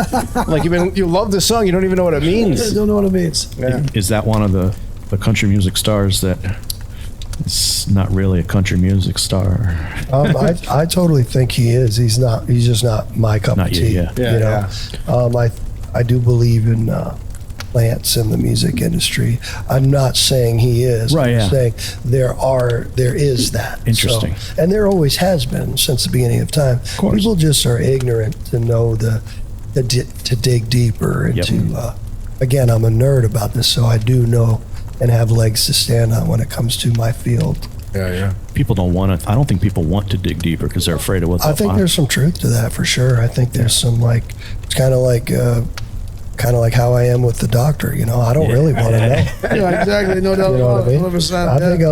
Like you love the song, you don't even know what it I means. don't know what it means. Yeah. Is that one of the country music stars that is not really a country music star? I totally think he is. He's not. He's just not my cup Not of you, tea. yeah. Yeah, You know. I do believe in plants in the music industry. I'm not saying he is. Right, I'm yeah. saying there is that. Interesting. So, and there always has been since the beginning of time. Of course. People just are ignorant to know to dig deeper and Yep. to. Again, I'm a nerd about this, so I do know and have legs to stand on when it comes to my field. Yeah. People don't want to. I don't think people want to dig deeper because they're afraid of what they'll I think find. there's some truth to that for sure. I think there's some it's kind of like how I am with the doctor. You know, I don't really want to know. Yeah, exactly. No doubt You know what about I it. mean? 100%. I think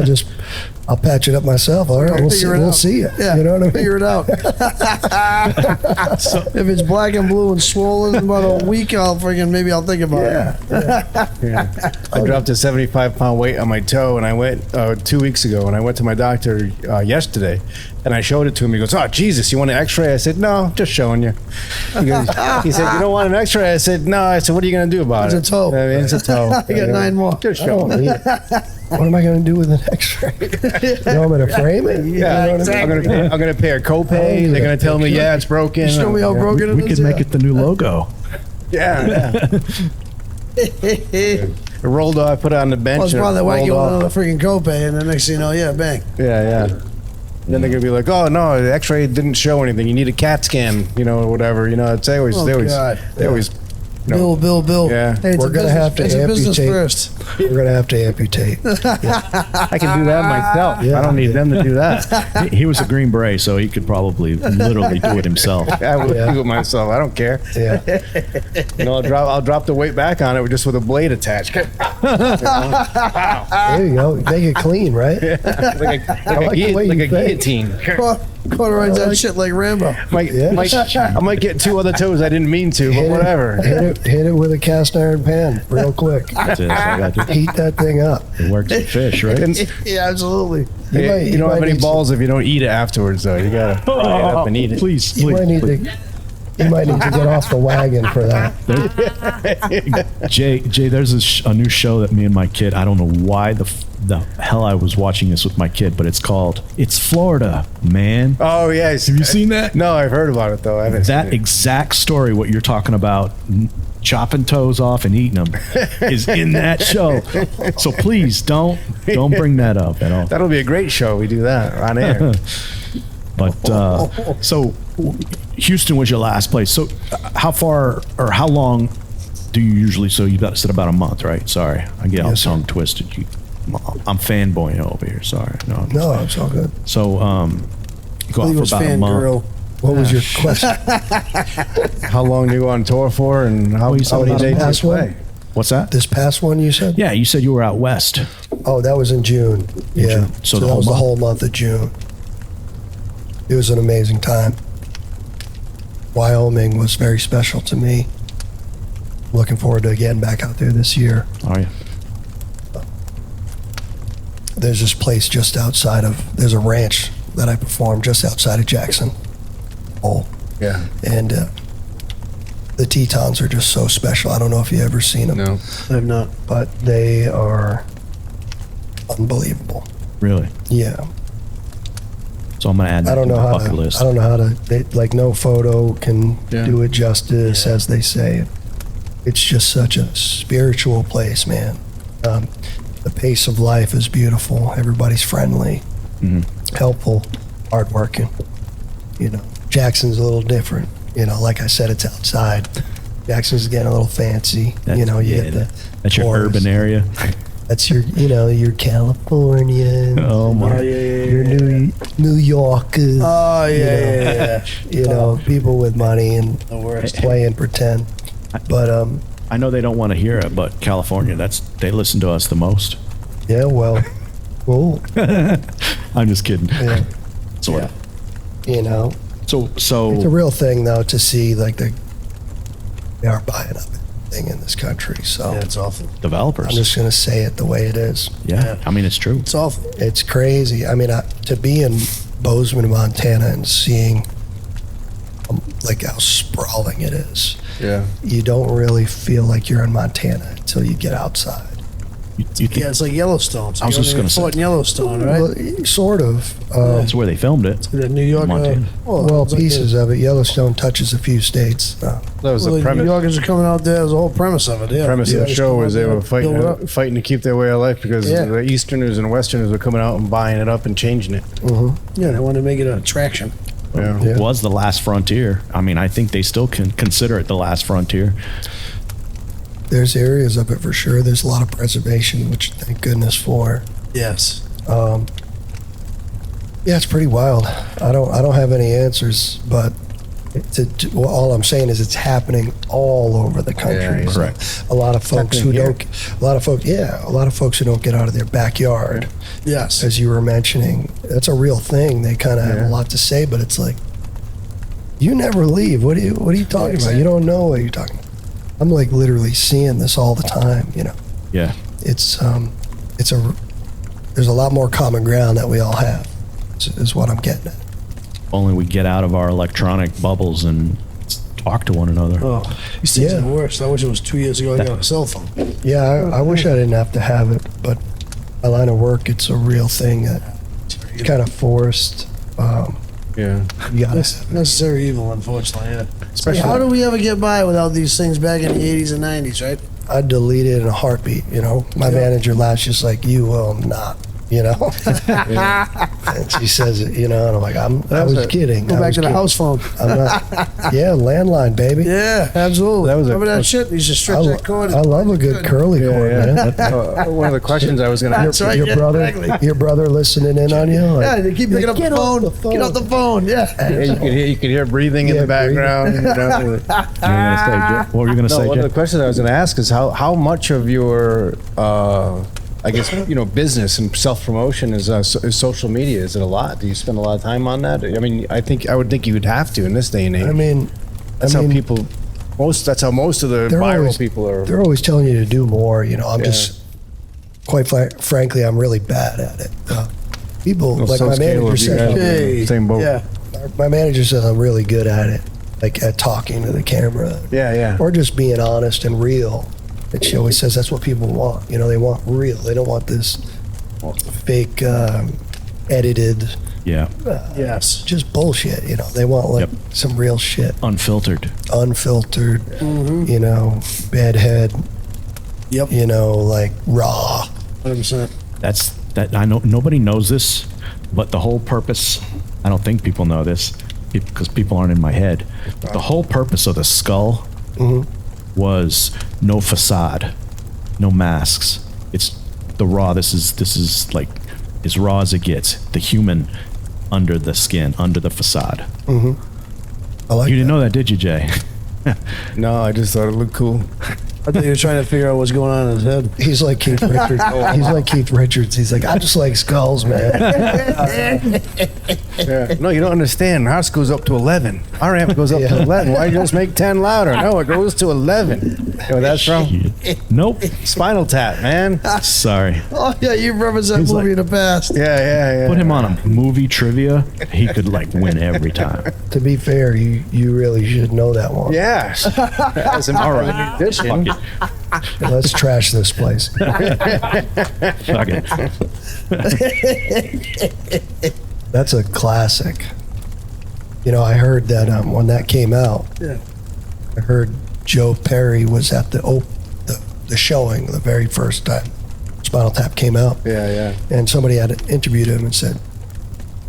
I'll patch it up myself. All right, we'll see. Figure it We'll out. see it. Yeah, You know what I mean? figure it out. If it's black and blue and swollen in about a week, I'll think about it. I dropped a 75-pound weight on my toe, and I went 2 weeks ago, and I went to my doctor yesterday, and I showed it to him. He goes, "Oh, Jesus, you want an X-ray?" I said, "No, just showing you." He said, "You don't want an X-ray?" I said, "No." I said, "What are you going to do about it?" It's a toe. I mean, it's a toe. I got 9 more. Just I showing. don't need it. What am I going to do with an X-ray? You know, I'm going to frame it. Yeah, You know what I mean? I'm gonna pay a copay. They're gonna tell me, yeah, it's broken. Show me how broken it we is. could make it the new logo. Yeah. It rolled off. I put it on the bench. Well, it's and it probably why rolled you off. want another freaking copay, and the next thing you know, yeah, bang. Yeah. Then they're gonna be like, "Oh no, the X-ray didn't show anything. You need a CAT scan, or whatever." It's always Oh, God. they always. Bill. Yeah. Hey, it's We're a gonna business, have to it's a business amputate. first. We're going to have to amputate. I can do that myself. Yeah. I don't need them to do that. He was a Green Beret, so he could probably literally do it himself. I would Yeah. do it myself. I don't care. Yeah. I'll drop the weight back on it just with a blade attached. There you go. Make it clean, right? like the way a you think. guillotine. Cauterize that shit like Rambo. I might get 2 other toes I didn't mean to, but whatever. Hit it with a cast iron pan real quick. That's it. That's all I got to do. Heat that thing up. It works with fish, right? And Yeah, absolutely. you don't have might any need balls if you don't eat it afterwards, though. You gotta fry it up and eat it. Please, You might please. need to. You might need to get off the wagon for that. Jay, there's a new show that me and my kid, I don't know why the hell I was watching this with my kid, but it's called It's Florida, Man. Oh yes. Have you seen that? No, I've heard about it though. I haven't That seen it. exact story, what you're talking about, chopping toes off and eating them, is in that show. So please don't bring that up at all. That'll be a great show. We do that on air. But so Houston was your last place. So how far or how long do you usually? So you said about a month, right? Sorry, I get all Yes, sir. tongue twisted. I'm fanboying over here. Sorry. No, it's all good. So go He out for was about a month. fangirl. What was your question? How long do you go on tour for, and how you said many about a days do you month. play? What's that? This past one you said? Yeah, you said you were out west. Oh, that was in June. Yeah. June. So the that whole was the month? whole month of June. It was an amazing time. Wyoming was very special to me. Looking forward to getting back out there this year. Are you? There's this place just outside of, there's a ranch that I perform just outside of Jackson Hole. Yeah. And the Tetons are just so special. I don't know if you've ever seen them, No. I'm not. but they are unbelievable. Really? Yeah. So I'm gonna add that I don't to know my how bucket to, list. I don't know how to, like no photo can Yeah. do it justice, as they say. It's just such a spiritual place, man. The pace of life is beautiful. Everybody's friendly, helpful, hardworking. Jackson's a little different. Like I said, it's outside. Jackson's getting a little fancy. You get the that's your tourists. urban area. That's your, your California. Oh my! Your New Yorkers. Oh yeah. People with money and The worst. play and pretend. But I know they don't want to hear it, but California, they listen to us the most. yeah, well, I'm just kidding. yeah, Sort of. So it's a real thing though to see like they are buying up everything in this country. So Yeah, it's awful. developers. I'm just gonna say it the way it is. yeah, I mean it's true. It's awful. It's crazy. I mean, to be in Bozeman, Montana, and seeing like how sprawling it is, Yeah. you don't really feel like you're in Montana until you get outside. You think Yeah, it's like Yellowstone. So I was just gonna Fort in Yellowstone, right? Well, sort of. that's where they filmed it? The New York. Montana. Well, it's like pieces of it. Yellowstone touches a few states. That was the the New premise. Yorkers are coming out there. That was the whole premise of it. Yeah. Premise of the Just show come was out they there, were build it up. fighting to keep their way of life because Yeah. the Easterners and Westerners were coming out and buying it up and changing it. Yeah, they want to make it an attraction. Yeah. Yeah. It was the last frontier. I mean, I think they still can consider it the last frontier. There's areas of it for sure. There's a lot of preservation, which thank goodness for. Yes. Yeah, it's pretty wild. I don't have any answers, but well, all I'm saying is it's happening all over the country. Yeah, So correct. a lot of folks who happening don't. A lot of folks who don't get out of their backyard. Yes. As you were mentioning, that's a real thing. They kind of have Yeah. a lot to say, but it's like, you never leave. What are you talking about? You don't know what you're talking about. I'm like literally seeing this all the time. Yeah. There's a lot more common ground that we all have. Is what I'm getting at. Only we get out of our electronic bubbles and talk to one another. Oh, these things Yeah. are worse. I wish it was 2 years ago. I got a cell phone. Yeah, I wish I didn't have to have it, but my line of work, it's a real thing that it's kind of forced. Yeah. You gotta. Necessary evil, unfortunately. Yeah. Especially- How do we ever get by without these things back in the 80s and 90s, right? I'd delete it in a heartbeat. My manager laughs just like, you will not. And she says it, and I'm like, I was kidding. Go I back was to the kidding. house phone. I'm not. Yeah, landline, baby. Yeah, absolutely. That was a- Remember that shit? You should stretch that cord. I love a good curly cord, man. One of the questions I was going to That's ask. right. Your yeah, brother, exactly. your brother listening in on you. Like, Yeah, they keep picking up the "Get off phone. the phone." Get off the phone. Yeah. You could hear breathing in Yeah, the background. What were you going to No, say, one of Jay? the questions I was going to ask is how much of your, I guess, business and self-promotion is social media? Is it a lot? Do you spend a lot of time on that? I mean, I would think you would have to in this day and age. I mean, that's how people, that's how most of the They're viral always- people are. they're always telling you to do more. I'm just, quite frankly, I'm really bad at it. People, like so my scale manager of you said, guys. Hey. Same boat. Yeah. my manager says I'm really good at it, like at talking to the camera. Yeah. Or just being honest and real. And she always says that's what people want. They want real. They don't want this fake, edited, Yeah. Yes. just bullshit. They want like Yep. some real shit, Unfiltered. unfiltered. Bedhead. Yep. Like raw. 100%. That I know nobody knows this, but the whole purpose, I don't think people know this because people aren't in my head. But the whole purpose of the skull was no facade, no masks. It's the raw. This is like as raw as it gets. The human under the skin, under the facade. I like You didn't that. know that, did you, Jay? No, I just thought it looked cool. I thought you were trying to figure out what's going on in his head. He's like Keith Richards. He's like Keith Richards. He's like, I just like skulls, man. Yeah. No, you don't understand. House goes up to 11. Our amp goes up Yeah. to 11. Why you just make 10 louder? No, it goes to 11. You know where that's from? Nope. Spinal Tap, man. Sorry. Oh, yeah, you referenced that He's movie like- in the past. Yeah. Put him on a movie trivia. He could like win every time. To be fair, you really should know that one. Yes. That's an All right. addition. Fuck it. Let's trash this place. Fuck it. That's a classic. I heard that when that came out, Yeah. I heard Joe Perry was at the showing the very first time Spinal Tap came out. Yeah. And somebody had interviewed him and said,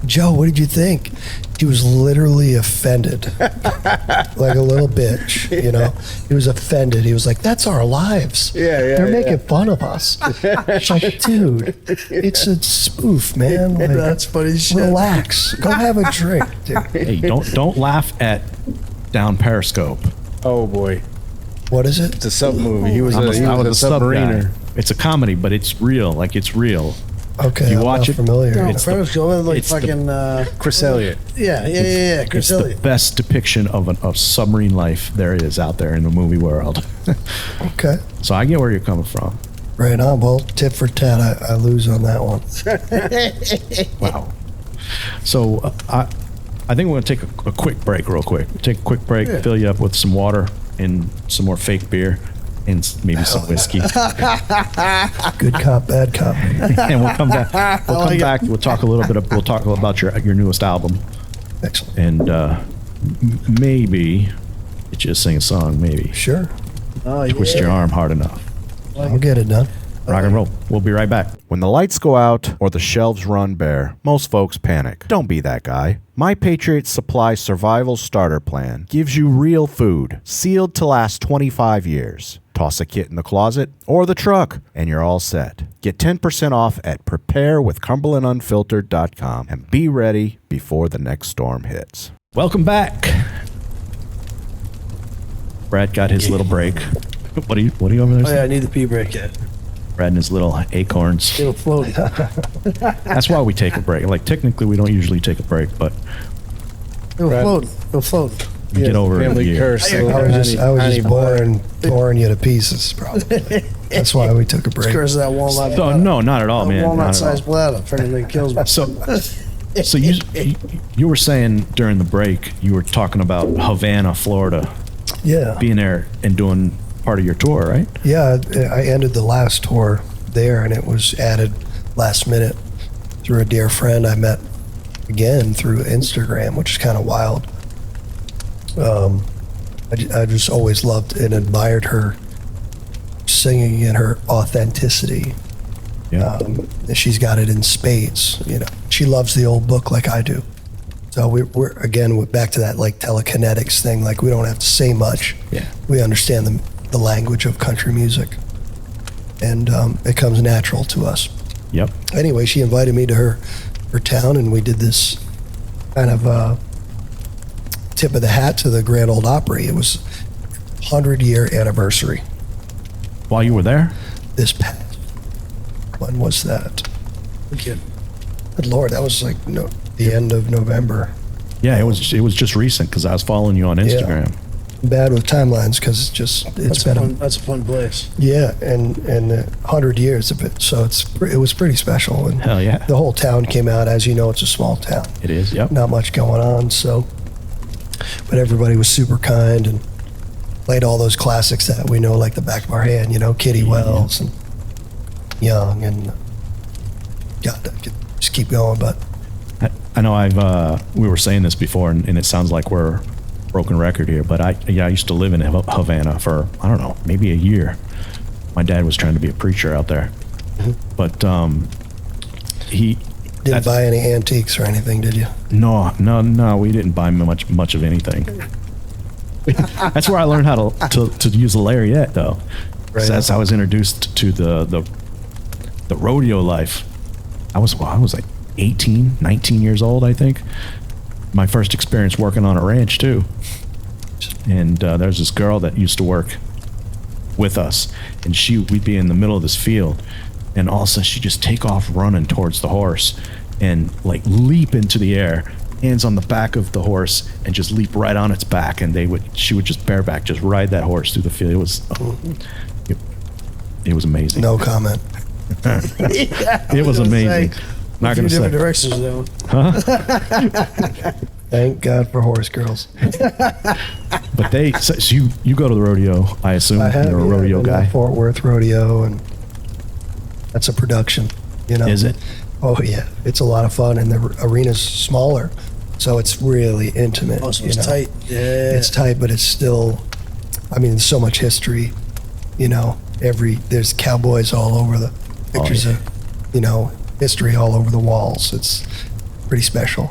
Joe, what did you think? He was literally offended, like a little bitch, you know? He was offended. He was like, that's our lives. They're making fun of us. It's like, dude, it's a spoof, man. Like, That's funny shit. relax. Go have a drink, dude. Hey, don't laugh at Down Periscope. Oh boy, What is it? it's a sub movie. He was I a was a sub guy. submariner. It's a comedy, but it's real. Like, it's real. Okay, You I'm watch not it? familiar. No, It's the- Periscope, like it's the- fucking, Chris Elliott. yeah, Chris It's the Elliott. best depiction of submarine life there is out there in the movie world. Okay, So I get where you're coming from. right on. Well, tit for tat, I lose on that one. Wow. So I think we're going to take a quick break real quick. Take a quick break, Yeah. fill you up with some water and some more fake beer and maybe some whiskey. Good cop, bad cop. And we'll come back. We'll come back. We'll talk a little bit. We'll talk about your newest album Excellent. and maybe get you to sing a song. Maybe Sure, Oh, twist your arm hard enough. I'll get it done. Rock and roll. We'll be right back. When the lights go out or the shelves run bare, most folks panic. Don't be that guy. My Patriot Supply Survival Starter Plan gives you real food, sealed to last 25 years. Toss a kit in the closet or the truck, and you're all set. Get 10% off at preparewithcumberlandunfiltered.com and be ready before the next storm hits. Welcome back. Brad got his little break. What are you over there Oh, yeah, saying? I need the pee break yet. Brad and his little acorns. It'll float. That's why we take a break. Like, technically, we don't usually take a break, but It'll float. It'll float. we get over it in a Family year. curse. I I was just Tiny boy. boring you to pieces, probably. That's why we took a break. Curse of that walnut. Oh, no, not at all, man. Not at all. Walnut-sized bladder. If anything kills me. So you were saying during the break, you were talking about Havana, Florida, Yeah. being there and doing part of your tour, right? Yeah, I ended the last tour there, and it was added last minute through a dear friend I met again through Instagram, which is kind of wild. I just always loved and admired her singing and her authenticity. Yeah. She's got it in spades. You know, she loves the old book like I do. So we're again back to that like telekinetics thing. Like we don't have to say much. Yeah. We understand the language of country music, and it comes natural to us. Yep. Anyway, she invited me to her town, and we did this kind of tip of the hat to the Grand Ole Opry. It was 100-year anniversary. While you were there? This past. When was that? Okay. Good Lord, that was like the end of November. Yeah, it was just recent because I was following you on Instagram. Bad with timelines because it's been That's a fun place. yeah, and 100 years of it. So it was pretty special, and Hell yeah. the whole town came out. As you know, it's a small town. It is, yep. Not much going on, so but everybody was super kind and played all those classics that we know like the back of our hand, you know, Kitty Wells and Young, and God, I could just keep going, but I know we were saying this before, and it sounds like we're broken record here, but I used to live in Havana for, I don't know, maybe a year. My dad was trying to be a preacher out there. But he didn't buy any antiques or anything, did you? No, we didn't buy much of anything. That's where I learned how to use a lariat, though. Right. That's how I was introduced to the rodeo life. I was like 18, 19 years old, I think. My first experience working on a ranch, too. And there's this girl that used to work with us, and we'd be in the middle of this field, and all of a sudden she'd just take off running towards the horse and like leap into the air, hands on the back of the horse, and just leap right on its back, and she would just bareback just ride that horse through the field. It was amazing. No comment. It was amazing. Not gonna different say. directions though. Thank God for horse girls. But so you go to the rodeo, I assume. I have You're a rodeo been to guy. Fort Worth Rodeo, and that's a production. You know, Is it? Oh yeah, it's a lot of fun, and the arena's smaller, so it's really intimate. Also, you it's know? tight. Yeah. It's tight, but it's still. I mean, there's so much history. You know, there's cowboys all over the pictures yeah. of, you know, history all over the walls. It's pretty special.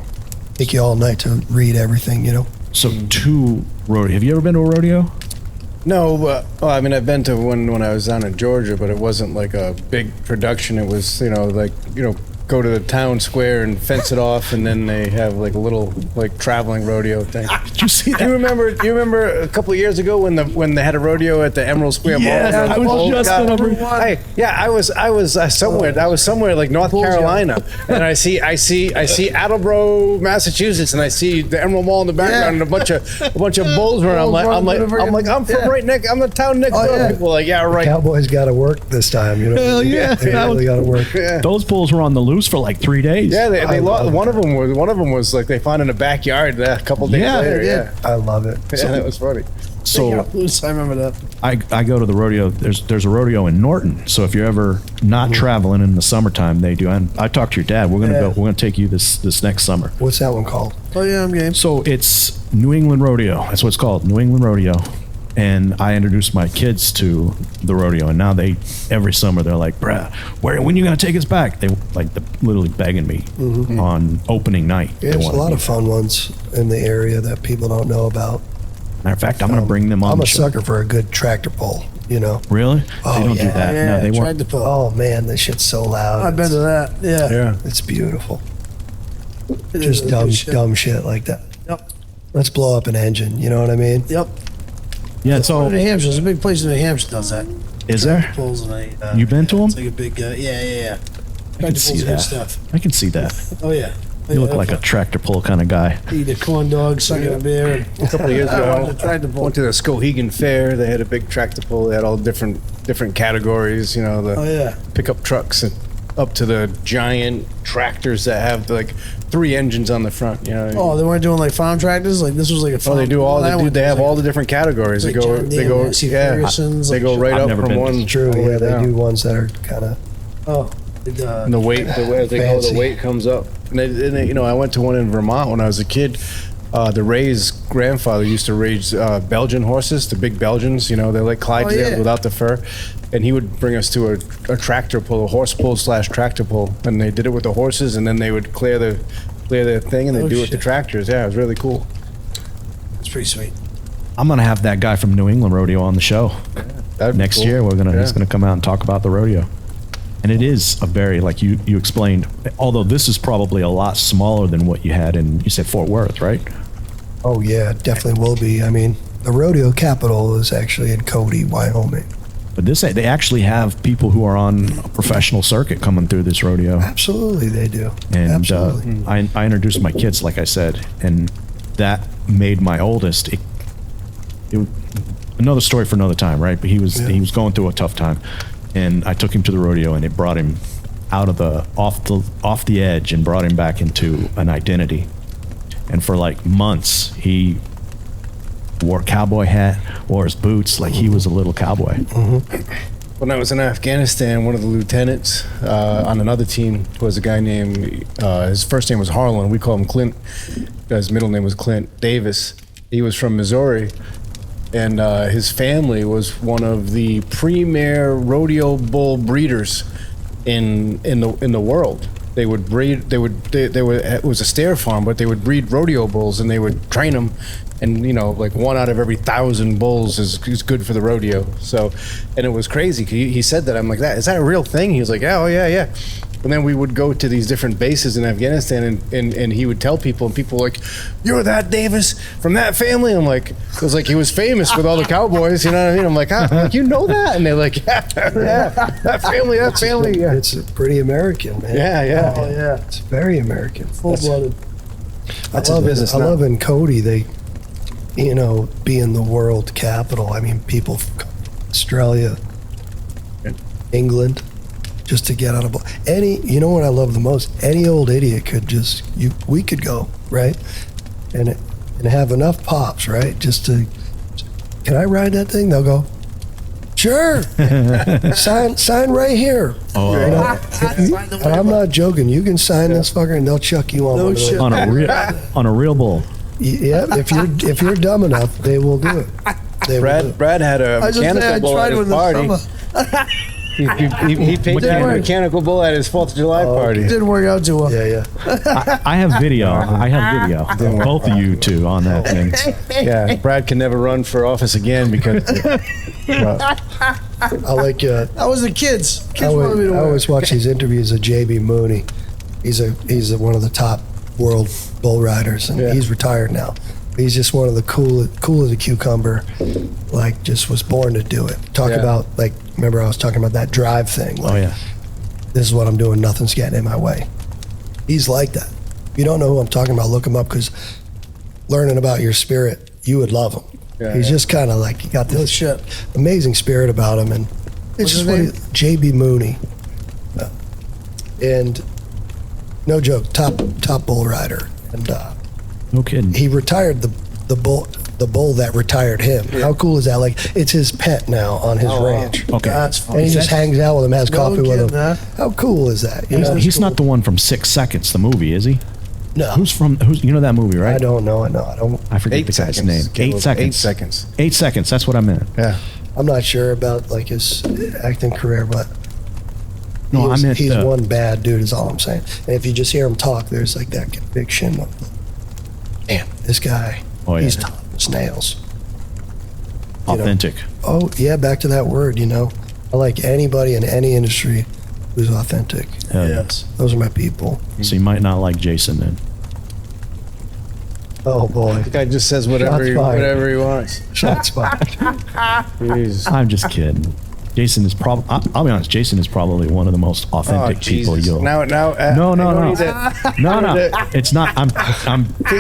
Take you all night to read everything, you know. So 2 rodeo. Have you ever been to a rodeo? No, well, I mean, I've been to one when I was down in Georgia, but it wasn't like a big production. It was, go to the town square and fence it off, and then they have like a little like traveling rodeo thing. Did you see that? Do you remember a couple of years ago when they had a rodeo at the Emerald Square Yes, Mall? I was just gonna bring- I was somewhere like North Carolina, and I see Attleboro, Massachusetts, and I see the Emerald Mall in the background and a bunch of bulls around. I'm from right next. I'm the town next door. yeah. People are like, yeah, right. Cowboys got to work this time, you know. Hell yeah. They really got to work. Yeah. Those bulls were on the loose for like 3 days. Yeah, they I lost. love One of them was like they found in the backyard a couple days Yeah, later. they did. Yeah, I love it. yeah, that was funny. So I remember that. I go to the rodeo. There's a rodeo in Norton. So if you're ever not traveling in the summertime, they do. And I talked to your dad. We're gonna go. We're gonna take you this next summer. What's that one called? Oh yeah, I'm game. So it's New England Rodeo. That's what it's called, New England Rodeo. And I introduced my kids to the rodeo, and now every summer they're like, "Brad, when are you gonna take us back?" They're literally begging me on opening night. They There's a wanna lot be of fun ones in the area that people don't know about. Matter of fact, I'm gonna bring them on. I'm the a show. sucker for a good tractor pull, you know. Really? Oh, They don't do yeah. that. Yeah, No, they tried won't. to pull. Oh man, this shit's so loud. I've been to that. Yeah. Yeah. It's beautiful. It is Just really dumb, good shit. dumb shit like that. Yep. Let's blow up an engine. You know what I mean? Yep. Yeah. So New Hampshire, there's a big place in New Hampshire that does that. is there? Pulls and You been to 'em? It's like a big, yeah. I can see that. Stuff. I can see that. Oh yeah. You look like a tractor pull kind of guy. Eat a corn dog, sucking a beer. A couple of years I ago, wanted to try to pull. went to the Skohegan Fair. They had a big tractor pull. They had all different categories. You know, the Oh yeah. pickup trucks and up to the giant tractors that have like 3 engines on the front. You know. What I mean? Oh, they weren't doing like farm tractors. Like this was like a. Oh, Farm. they do all. That one They was have like- all the different categories. They like go. John They Deere, go. Massey Yeah. Ferguson's, They like go right I've up never from been to one. True. all the way Yeah, they down. do ones that are kind of. Oh. And the weight, as they go, Fancy. the weight comes up. And I went to one in Vermont when I was a kid. The Ray's grandfather used to raise Belgian horses, the big Belgians. You know, they're like Clydesdales yeah. without the fur. And he would bring us to a tractor pull, a horse pull / tractor pull, and they did it with the horses, and then they would clear the thing, and they Oh, do it with the shit. tractors. Yeah, it was really cool. It's pretty sweet. I'm gonna have that guy from New England Rodeo on the show That'd be next cool. year. Yeah. He's gonna come out and talk about the rodeo. And it is a very, like you explained, although this is probably a lot smaller than what you had in, you said Fort Worth, right? Oh yeah, definitely will be. I mean, the rodeo capital is actually in Cody, Wyoming. But they actually have people who are on a professional circuit coming through this rodeo. Absolutely, they do. And Absolutely. I introduced my kids, like I said, and that made my oldest. Another story for another time, right? But he was going through a tough time, and I took him to the rodeo, and it brought him out of off the edge and brought him back into an identity. And for like months, he wore a cowboy hat, wore his boots like he was a little cowboy. When I was in Afghanistan, one of the lieutenants on another team was a guy named, his first name was Harlan. We call him Clint. His middle name was Clint Davis. He was from Missouri, and his family was one of the premier rodeo bull breeders in the world. They would breed. It was a steer farm, but they would breed rodeo bulls, and they would train them. And like 1 out of every 1,000 bulls is good for the rodeo. So, and it was crazy. He said that. I'm like, is that a real thing? He was like, yeah, oh yeah. And then we would go to these different bases in Afghanistan, and he would tell people, and people were like, "You're that Davis from that family." I'm like, it was like he was famous with all the cowboys. You know what I mean? I'm like, like, you know that? And they're like, yeah, that family. Yeah, It's pretty American, man. yeah. Oh yeah. It's very American. Full blooded. That's his business I now. love in Cody, they, being the world capital. I mean, people from Australia, England, just to get on a boat. You know what I love the most? Any old idiot could we could go, right? And have enough pops, right? Just to, can I ride that thing? They'll go, sure. sign right here. Oh. And I'm not joking. You can sign this fucker, and they'll chuck you on No one of those. shit. on a real bull. Yeah, if you're dumb enough, they will do it. They will do it. Brad had a I just mechanical bull tried at one his this party. summer. He painted a mechanical bull at his 4th of July party. Didn't work out too well. Yeah. I have video. I have video. Both of you two on that thing. Yeah, Brad can never run for office again because. I like. That was the kids. I Kids wanted me to always watch these interviews of J.B. Mooney. He's one of the top world bull riders, and he's retired now. He's just one of the cool as a cucumber. Like, just was born to do it. About, like, remember I was talking about that drive thing. Like, this is what I'm doing. Nothing's getting in my way. He's like that. If you don't know who I'm talking about, look him up, because learning about your spirit, you would love him. Yeah, he's just kind of like, he got this amazing spirit about him, and it's just funny. J.B. Mooney, and no joke, top bull rider, and no kidding. he retired the bull that retired him. How cool is that? Like, it's his pet now on his ranch. Okay. That's funny. And he just hangs out with him, has coffee with him. Huh? How cool is that? You know? He's not the one from 6 Seconds, the movie, is he? No. Who's you know that movie, right? I don't know. I don't. I forget the guy's name. 8 seconds. 8 seconds. 8 seconds. That's what I meant. Yeah. I'm not sure about like his acting career, but No, I meant he's one bad dude. Is all I'm saying. And if you just hear him talk, there's like that conviction of, damn, this guy. Oh, yeah. He's tough as nails. authentic. Oh yeah, back to that word. I like anybody in any industry who's authentic. Hell yeah. Those are my people. So you might not like Jason then. Oh boy, The guy just says whatever he wants. shots fired. Jeez. I'm just kidding. Jason is probably. I'll be honest. Jason is probably one of the most authentic people Jesus. you'll. No. No. It's not. I'm.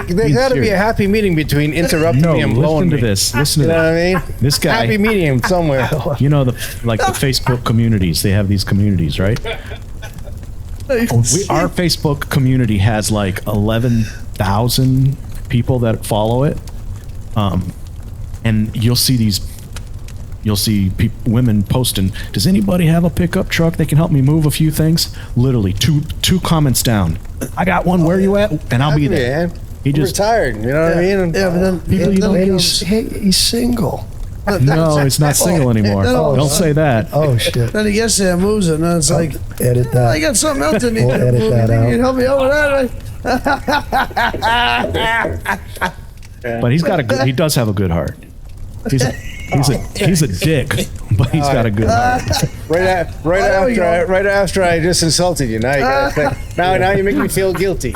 There got to be a happy medium between interrupting me and blowing listen to me. this. Listen You to know what this. I mean? This guy. Happy medium somewhere. You know the Facebook communities. They have these communities, right? Our Facebook community has like 11,000 people that follow it, and you'll see women posting, does anybody have a pickup truck that can help me move a few things? Literally two comments down, I got one, where you at? And I'll be there. Man. He just Retired, you know what I mean? Yeah, but then People you don't And he's single. no, it's not single anymore. No. Don't say that. Oh shit. then he gets there and moves it, and then it's like, Edit I that. got something else to need We'll to edit move. that You out. can help me out with that? But he's got a good. He does have a good heart. He's a dick, but he's got a good heart. Right after I just insulted you. Now you gotta think. Now you make me feel guilty.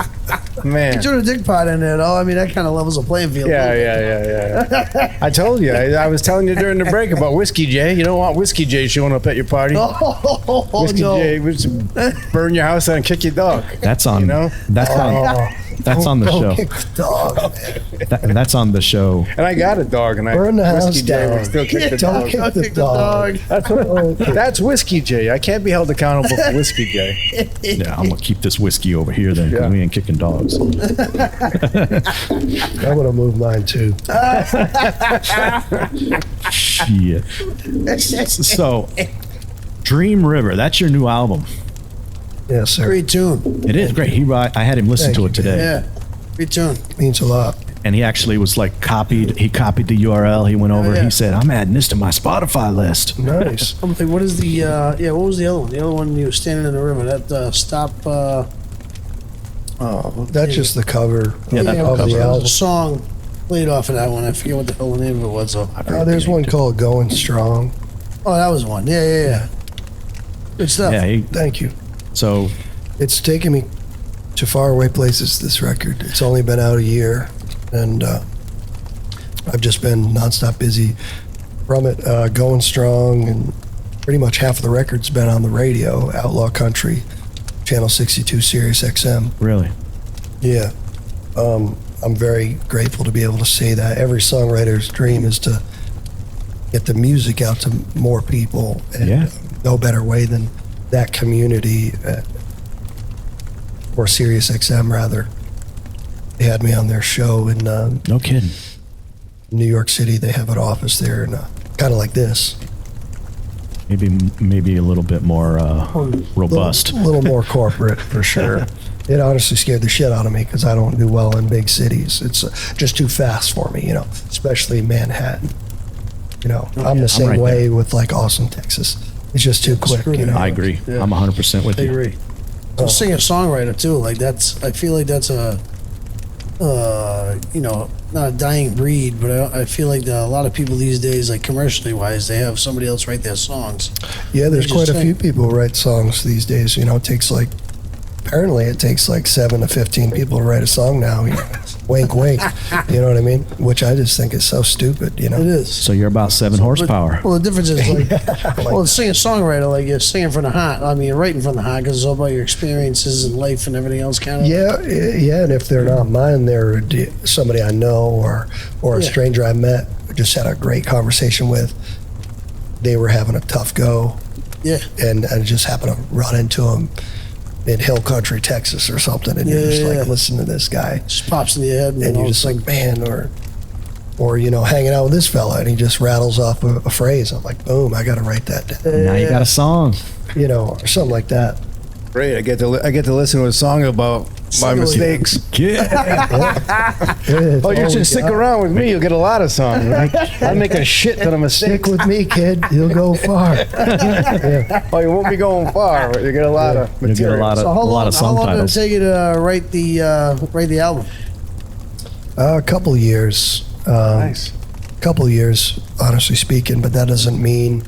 Man. Threw the dick pot in there, though. I mean, that kind of levels the playing field. Yeah. I told you. I was telling you during the break about Whiskey J. You don't want Whiskey J showing up at your party. Oh, Whiskey no. J would burn your house down and kick your dog. That's on. You know? That's on the Don't show. kick the dog, man. That's on the show. And I got a dog, and Burn the house Whiskey J would down. still kick the Don't dog. kick the Kick the dog. dog. That's Whiskey J. I can't be held accountable for Whiskey J. Yeah, I'm gonna keep this whiskey over here then, 'cause Yeah. we ain't kicking dogs. I'm gonna move mine too. Shit. So, Dream River. That's your new album. Yes, sir. Great tune. It is great. I had him listen Thank to you, it today, Yeah. Great tune. Means a lot. and he actually was like copied. He copied the URL. He went over. yeah. He said, "I'm adding this to my Spotify list." Nice. I'm thinking, what is the, what was the other one? The other one, you were standing in the river. That, stop, Oh, that's just the cover Yeah, that of cover. the There was album. a song played off of that one. I forget what the hell the name of it was, though. There's one called Going Strong. Oh, that was one. Yeah. Good stuff. Yeah. Thank you. So It's taken me to faraway places, this record. It's only been out a year, and I've just been nonstop busy from it, going strong, and pretty much half of the record's been on the radio, Outlaw Country, Channel 62, Sirius XM. really, Yeah. I'm very grateful to be able to say that. Every songwriter's dream is to get the music out to more people, and Yeah. no better way than that community, or Sirius XM rather. They had me on their show in no kidding. New York City. They have an office there, and kind of like this. Maybe a little bit more robust. A little more corporate, for sure. It honestly scared the shit out of me because I don't do well in big cities. It's just too fast for me, especially Manhattan. I'm the same right way with like Austin, Texas. It's just too quick. screwed You know? I agree. Yeah. I'm 100% with I you. agree. So singer-songwriter too, like I feel like that's a, not a dying breed, but I feel like a lot of people these days, like commercially wise, they have somebody else write their songs. Yeah, there's They quite just a few people who write songs these days. You know, apparently it takes like 7 to 15 people to write a song now. You know? Wink, wink. You know what I mean? Which I just think is so stupid. You know. It is. So you're about 7 horsepower. Well, the difference is well, the singer-songwriter, like you're singing from the heart. I mean, you're writing from the heart because it's all about your experiences in life and everything else, kind of. Yeah, and if they're not mine, they're somebody I know or a Yeah. stranger I met, just had a great conversation with. They were having a tough go, Yeah. and I just happened to run into them in Hill Country, Texas, or something, and you're Yeah, just yeah, like, yeah. listen to this guy, Just pops in your head, and all you're of a just sudden- like, man, or you know, hanging out with this fella, and he just rattles off a phrase. I'm like, boom, I got to write that down, Now you got a song. you know, or something like that. Great. I get to listen to a song about my Single- mistakes. Yeah. Yeah, Oh, you we should stick got. around with me. You'll get a lot of songs. I make a shit ton of mistakes. Stick with me, kid. You'll go far. Yeah. Oh, you won't be going far. But you get a lot of You material. get a lot of So a lot of how song long did it titles. take you to write the album? A couple of years. Nice. Couple of years, honestly speaking, but that doesn't mean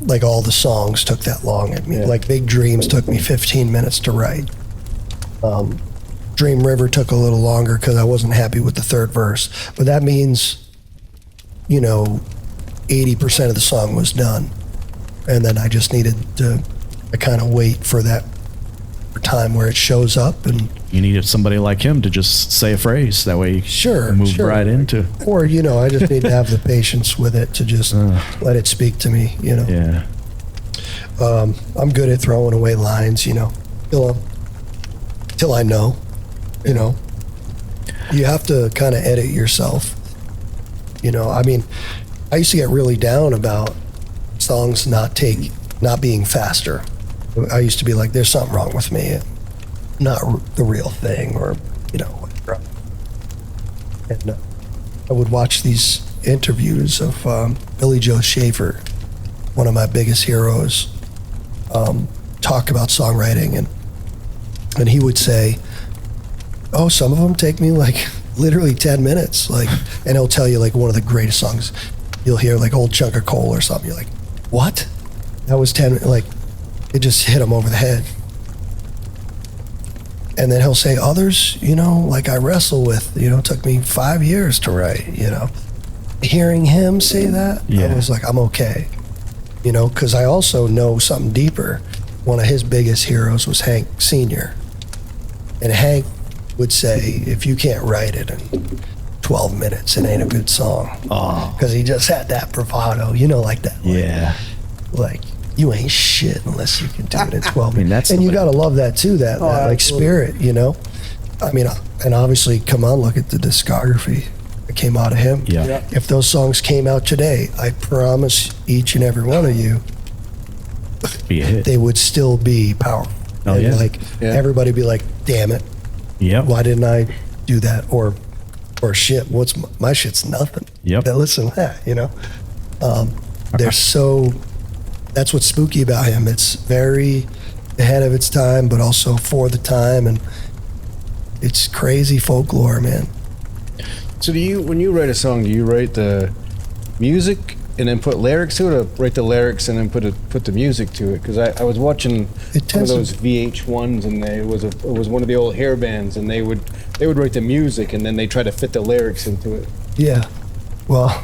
like all the songs took that long. I mean, Yeah. like Big Dreams took me 15 minutes to write. Dream River took a little longer because I wasn't happy with the third verse. But that means, 80% of the song was done. And then I just needed to kind of wait for that time where it shows up, and You needed somebody like him to just say a phrase. That way you Sure, move sure. right into. or, I just need to have the patience with it to just let it speak to me, Yeah. I'm good at throwing away lines, till I know, You have to kind of edit yourself. I mean, I used to get really down about songs not being faster. I used to be like, there's something wrong with me, not the real thing, or, whatever. And I would watch these interviews of Billy Joe Schaefer, one of my biggest heroes, talk about songwriting, and he would say, oh, some of them take me like literally 10 minutes, and he'll tell you like one of the greatest songs you'll hear, like Old Chunk of Coal or something. You're like, what? That was 10, like it just hit him over the head. And then he'll say others, like I wrestle with, took me 5 years to write, Hearing him say that, Yeah. I was like, I'm okay. Because I also know something deeper. One of his biggest heroes was Hank Sr. And Hank would say, if you can't write it in 12 minutes, it ain't a good song. Oh. Because he just had that bravado, like that. Yeah. Like, you ain't shit unless you can do it in 12 I mean, minutes. that's And the you way- got to love that too, that like absolutely. spirit, I mean, and obviously, come on, look at the discography that came out of him. Yeah. Yeah. If those songs came out today, I promise each and every one of you, Be a hit. they would still be powerful. Oh, And, yeah. like, Yeah. everybody be like, damn it, Yep. why didn't I do that? Or shit, my shit's nothing. Yep. Now listen to that, They're so, that's what's spooky about him. It's very ahead of its time, but also for the time, and it's crazy folklore, man. So when you write a song, do you write the music and then put lyrics to it, or write the lyrics and then put the music to it? Because I was watching It one of tends to- those VH1s, and it was one of the old hair bands, and they would write the music and then they try to fit the lyrics into it. Yeah. Well,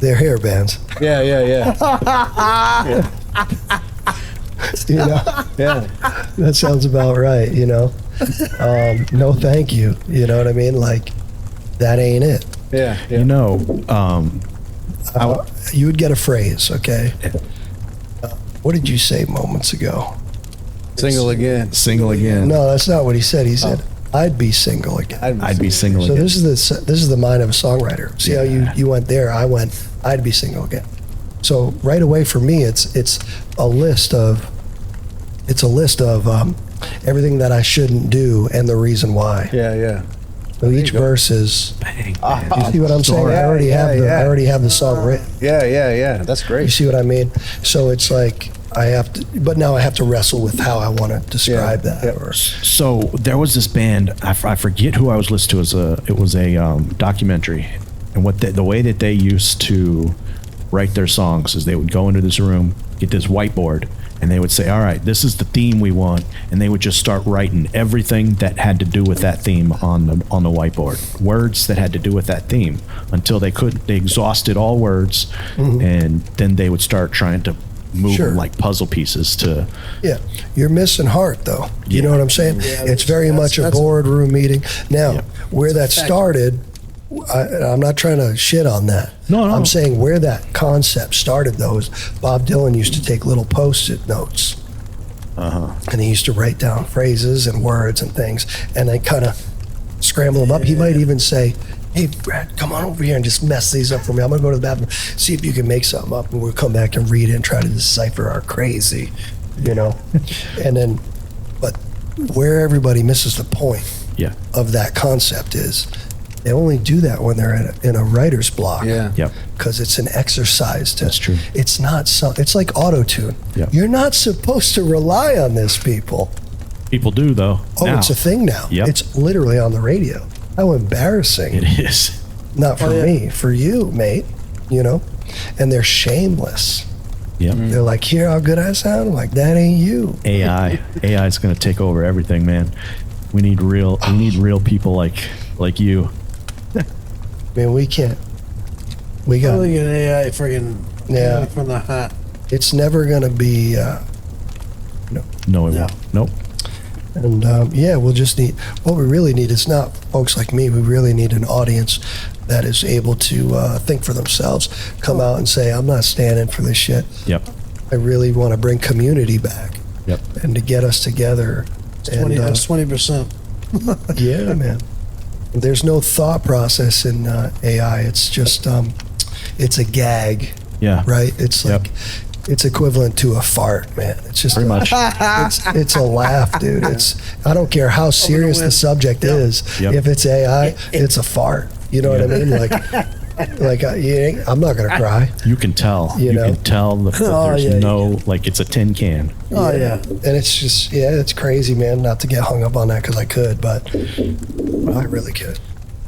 they're hair bands. Yeah. Yeah. That sounds about right, No, thank you. You know what I mean? Like, that ain't it. Yeah. You would get a phrase, okay? What did you say moments ago? Single again. Single again. No, that's not what he said. He said, I'd be single again. I'd be single So again. this is the mind of a songwriter. See how you went there? I went, I'd be single again. So right away for me, it's a list of everything that I shouldn't do and the reason why. Yeah. So each verse is. Bang, You see what I'm saying? I already have the song written. Yeah. That's You great. see what I mean? So it's like I have to, but now I have to wrestle with how I want to describe that. Or, So there was this band. I forget who I was listening to. It was a documentary, and the way that they used to write their songs is they would go into this room, get this whiteboard, and they would say, "All right, this is the theme we want," and they would just start writing everything that had to do with that theme on the whiteboard, words that had to do with that theme, until they exhausted all words, and then they would start trying to move Sure. them like puzzle pieces to. yeah, you're missing heart though. You know what I'm saying? Yeah, It's very much a that's- boardroom meeting. Now, Yeah. where that started, I'm not trying to shit on that. No. I'm saying where that concept started though is Bob Dylan used to take little Post-it notes. And he used to write down phrases and words and things, and then kind of scramble them up. He might even say, "Hey, Brad, come on over here and just mess these up for me. I'm gonna go to the bathroom, see if you can make something up, and we'll come back and read it and try to decipher our crazy, you know." And then, but where everybody misses the point Yeah. of that concept is they only do that when they're in a writer's block. Yeah. Yep. Because it's an exercise to. That's true. It's not so. It's like auto-tune. Yeah. You're not supposed to rely on this, people. People do though. Oh, now. it's a thing now. Yep. It's literally on the radio. How embarrassing. It is. Not for me, for you, mate. You know? And they're shameless. Yep. They're like, hear how good I sound? I'm like, that ain't you. AI is going to take over everything, man. We need real people like you. I mean, we can't. We got. Look at AI friggin' Yeah. from the hat. It's never going to be. No, it won't. Nope. And yeah, we'll just need. What we really need is not folks like me. We really need an audience that is able to think for themselves, come out and say, I'm not standing for this shit. Yep. I really want to bring community back Yep. and to get us together. And, That's 20%. yeah, man. There's no thought process in AI. It's just, it's a gag, Yeah. right? It's Yep. like, it's equivalent to a fart, man. It's just Pretty much. it's a laugh, dude. I don't care how serious the subject is. Yep. If it's AI, it's a fart. You know what I mean? I'm not gonna cry. You can tell. You know? Can tell that Oh, there's yeah, no like it's a tin can. Oh, yeah. And it's just it's crazy, man. Not to get hung up on that because I could, but I really could.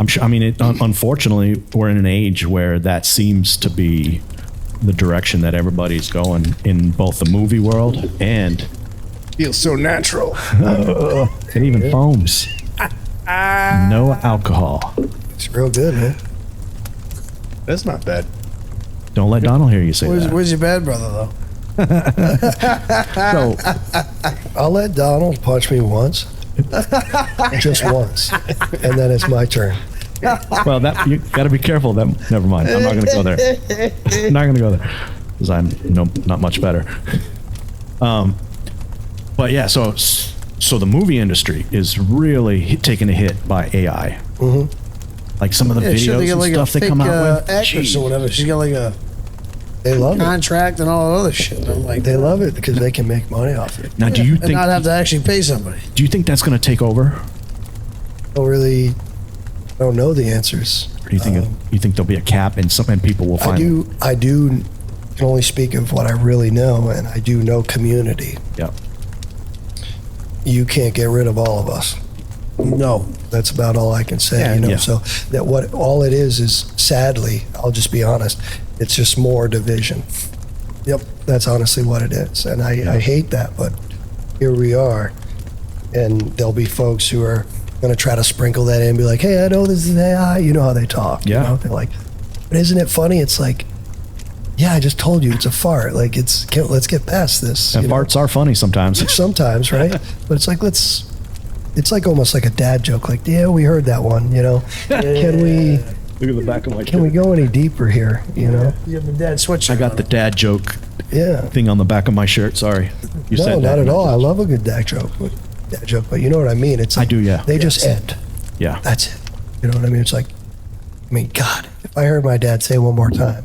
I'm sure. I mean, unfortunately, we're in an age where that seems to be the direction that everybody's going in both the movie world and Feels so natural. and even phones. No alcohol. It's real good, man. That's not bad. Don't let Donald hear you say that. Where's your bad brother, though? So, I'll let Donald punch me once, just once, and then it's my turn. well, that you got to be careful. That never mind. I'm not going to go there. I'm not going to go there because I'm not much better. But yeah, so the movie industry is really taking a hit by AI. Mm-hmm. Like some of the Yeah, sure, videos they got and like stuff a they fake come out with. actress Jeez. or whatever. She's got like a They love it. contract and all that other shit. I'm like, They love it because they can make money off it. Now, do you and think not have to actually pay somebody. that's going to take over, I don't know the answers. or do you think you think there'll be a cap and people will find? I do can only speak of what I really know, and I do know community. Yep. You can't get rid of all of us. No. That's about all I can say. Yeah, you know, yeah. so that what all it is sadly, I'll just be honest, it's just more division. Yep, that's honestly what it is, and I hate that, but here we are, and there'll be folks who are going to try to sprinkle that in and be like, hey, I know this is AI. You know how they talk. Yeah. You know? They're like, but isn't it funny? It's like, yeah, I just told you it's a fart. Like let's get past this. And you know? farts are funny sometimes. Sometimes, right? But it's like it's like almost like a dad joke. Like, yeah, we heard that one. You know, can we Look at the back of my. can we go any deeper here? You know, You have the dad sweatshirt. I got the dad joke yeah. thing on the back of my shirt. Sorry. You No, said not that. at all. I love a good dad joke. But you know what I mean? It's I like do, yeah. They just end. Yeah. That's it. You know what I mean? It's like, I mean, God, if I heard my dad say one more time,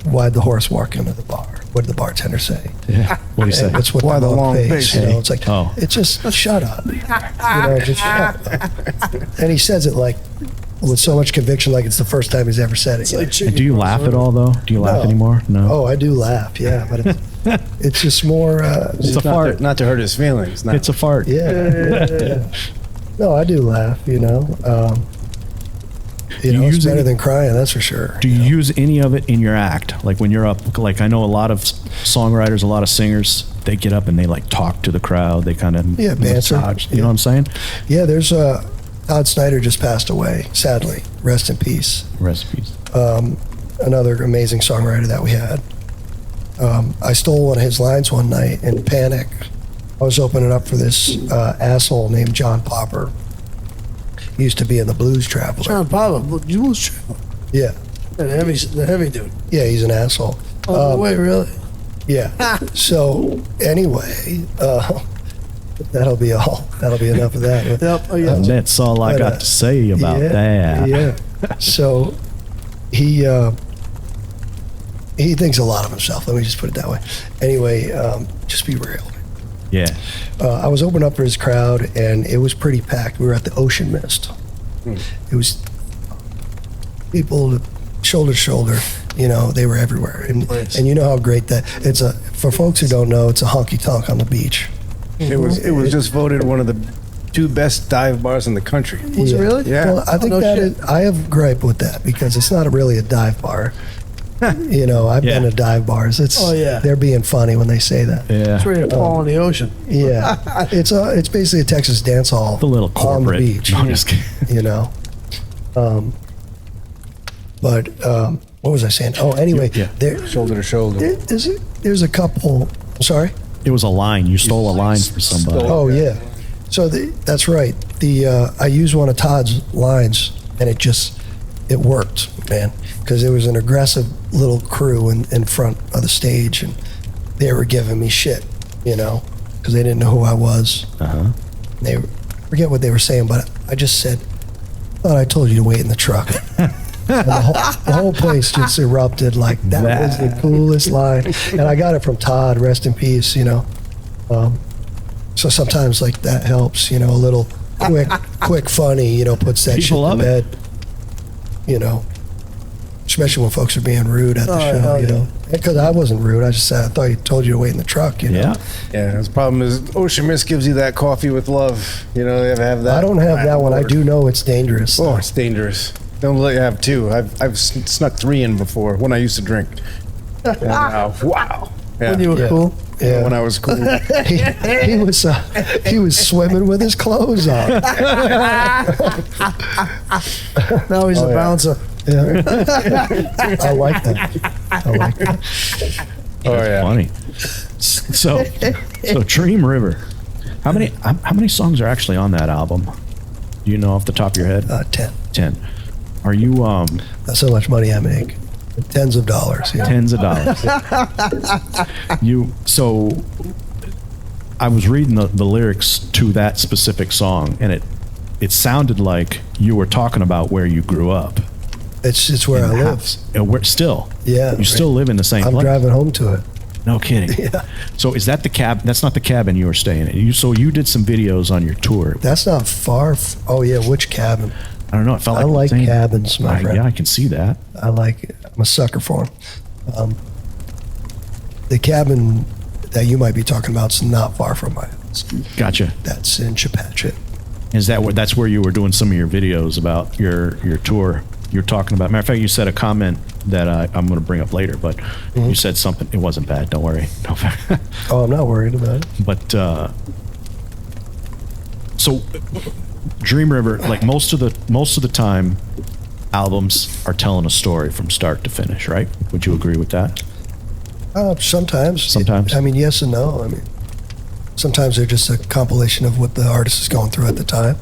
why'd the horse walk into the bar? What did the bartender say? Yeah. What do you say? And it's with Why the the long long face. face? You know, it's like, Oh. it's just shut up. Just shut up. And he says it like with so much conviction, like it's the first time he's ever said it. And do you laugh at all though? Do you laugh No. anymore? No. Oh, I do laugh, yeah, but it's just more. It's a Not fart. not to hurt his feelings. No. It's a fart. Yeah. No, I do laugh. you It's use better any- than crying, that's for sure. Do you use any of it in your act? Like when you're up, like I know a lot of songwriters, a lot of singers, they get up and they like talk to the crowd. They kind of Yeah, banter. You know what I'm saying? Yeah, there's Todd Snyder just passed away, sadly. Rest in peace. Recipes. Another amazing songwriter that we had. I stole one of his lines one night in panic. I was opening up for this asshole named John Popper. He used to be in the Blues Traveler. John Papa, you was Yeah, the heavy dude. yeah, he's an asshole. Oh, wait, really? Yeah. So anyway, that'll be all. That'll be enough of that. Yep. Oh, yeah. That's all I but, got to say about that. Yeah. So he thinks a lot of himself. Let me just put it that way. Anyway, just be real. Yeah. I was opening up for his crowd, and it was pretty packed. We were at the Ocean Mist. It was people shoulder to shoulder. They were everywhere, and you know how great that it's a. For folks who don't know, it's a honky tonk on the beach. It was just voted one of the 2 best dive bars in the country. Was it really? Yeah. Well, I think no that shit. I have gripe with that because it's not really a dive bar. I've Yeah. been to dive bars. It's Oh, yeah. they're being funny when they say that. Yeah. It's ready to fall in the ocean. Yeah, it's basically a Texas dance hall The little on the corporate. beach. No, I'm just kidding. But what was I saying? Oh, anyway, Yeah. Shoulder to shoulder. there's a couple. Sorry. It was a line. You stole a line from somebody. Stole- Oh yeah. So that's right. I used one of Todd's lines, and it worked, man, because there was an aggressive little crew in front of the stage, and they were giving me shit, because they didn't know who I was. Uh-huh. They forget what they were saying, but I just said, "Thought I told you to wait in the truck." And the whole place just erupted like that was the coolest line, and I got it from Todd. Rest in peace, So sometimes like that helps, a little quick funny, puts that People shit love to it. bed, especially when folks are being rude at the Oh, show, hell yeah. Because I wasn't rude. I just said I thought he told you to wait in the truck. Yeah. Yeah. The problem is Ocean Mist gives you that coffee with love. They ever have that? I don't have that one. I do know it's dangerous. Oh, it's dangerous. Don't let you have 2. I've snuck 3 in before when I used to drink. And, wow. Yeah. When you were Yeah. cool. Yeah. When I was cool. he was swimming with his clothes on. Now he's a yeah. bouncer. Yeah. I like that. Oh yeah. Funny. So Dream River. How many songs are actually on that album? Do you know off the top of your head? 10. 10. Are you That's how much money I make. Tens of dollars. Yeah. tens of dollars? So I was reading the lyrics to that specific song, and it sounded like you were talking about where you grew up. It's where I And live. And where still? Yeah. You still live in the same I'm place? driving home to it. No kidding. Yeah. So is that the cab? That's not the cabin you were staying in. So you did some videos on your tour. That's not far. Oh yeah, which cabin? I don't know. It felt I like like the same- cabins, my friend. Yeah, I can see that. I like it. I'm a sucker for them. The cabin that you might be talking about is not far from my house. Gotcha. That's in Chepachet. Is that where? That's where you were doing some of your videos about your tour. You're talking about. Matter of fact, you said a comment that I'm going to bring up later, but you said something. It wasn't bad. Don't worry. No. Oh, I'm not worried about it. But so Dream River, like most of the time, albums are telling a story from start to finish, right? Would you agree with that? Sometimes. Sometimes. I mean, yes and no. I mean, sometimes they're just a compilation of what the artist is going through at the time.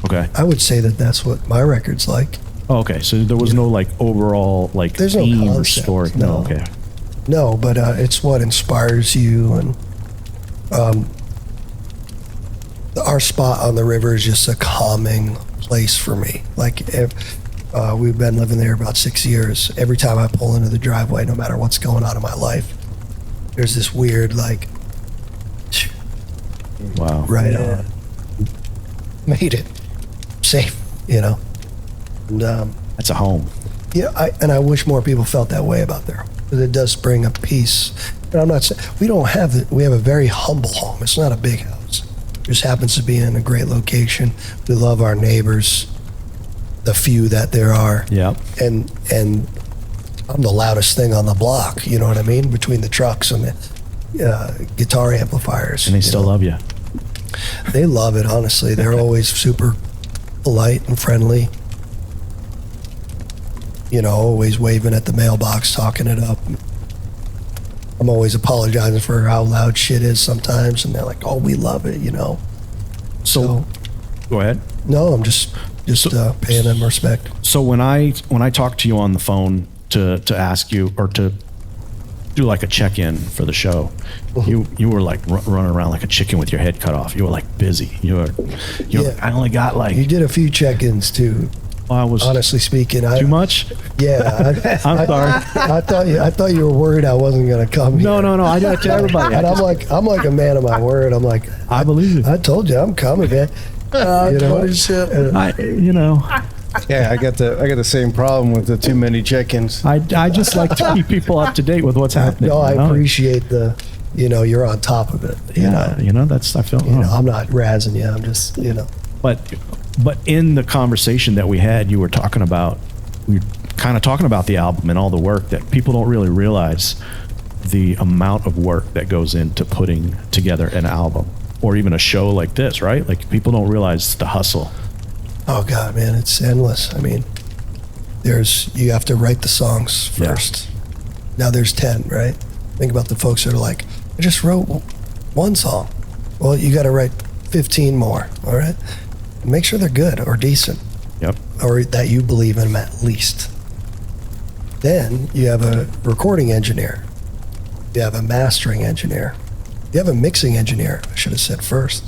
Okay. I would say that that's what my record's like. Oh, okay. So there was no like overall like There's no theme or concept, story. no. Okay. No, but it's what inspires you, and our spot on the river is just a calming place for me. Like We've been living there about 6 years. Every time I pull into the driveway, no matter what's going on in my life, there's this weird, like, Wow. right on. Made it safe, you know? And, That's a home. yeah, I wish more people felt that way about their home. Because it does bring a peace. And I'm not saying, we have a very humble home. It's not a big house. It just happens to be in a great location. We love our neighbors, the few that there are. Yep. And I'm the loudest thing on the block, you know what I mean? Between the trucks and the guitar amplifiers. And they still love you. They love it, honestly. They're always super polite and friendly. You know, always waving at the mailbox, talking it up. I'm always apologizing for how loud shit is sometimes, and they're like, "Oh, we love it," you know. So, Go ahead. no, I'm just paying them respect. So when I talked to you on the phone to ask you or to do like a check-in for the show, you were like running around like a chicken with your head cut off. You were like busy. Yeah. I only got like. You did a few check-ins too. I was Honestly speaking, too much. Yeah, I'm sorry. I thought you were worried I wasn't going to come. No, here. no, no. I got to everybody. And I'm like a man of my word. I'm like, I believe you. I told you I'm coming, man. You know? Holy shit. Yeah, I got the same problem with the too many check-ins. I just like to keep people up to date with what's happening. No, I you know? appreciate you're on top of it. That's I feel. I'm not razzing you. I'm just, But in the conversation that we had, we were kind of talking about the album and all the work that people don't really realize the amount of work that goes into putting together an album or even a show like this, right? Like people don't realize the hustle. Oh God, man, it's endless. I mean, you have to write the songs first. Now there's 10, right? Think about the folks that are like, I just wrote one song. Well, you got to write 15 more, all right? Make sure they're good or decent. Yep. Or that you believe in them at least. Then you have a recording engineer. You have a mastering engineer. You have a mixing engineer, I should have said first,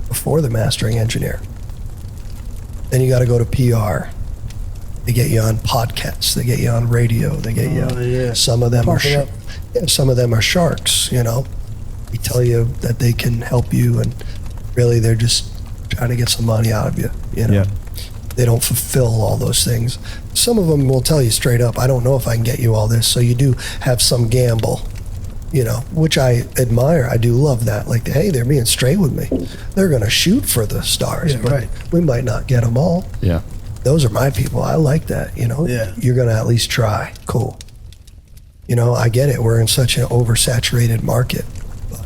before the mastering engineer. Then you got to go to PR. They get you on podcasts. They get you on radio. They get you on. Yeah. Some of them Pump it up. some of them are sharks, you know. They tell you that they can help you, and really they're just trying to get some money out of you, you know. Yeah. They don't fulfill all those things. Some of them will tell you straight up, I don't know if I can get you all this. So you do have some gamble, you know, which I admire. I do love that. Like, hey, they're being straight with me. They're going to shoot for the stars, Yeah, but right. we might not get them all. Yeah. Those are my people. I like that, you know. Yeah. You're going to at least try. Cool. You know, I get it. We're in such an oversaturated market. But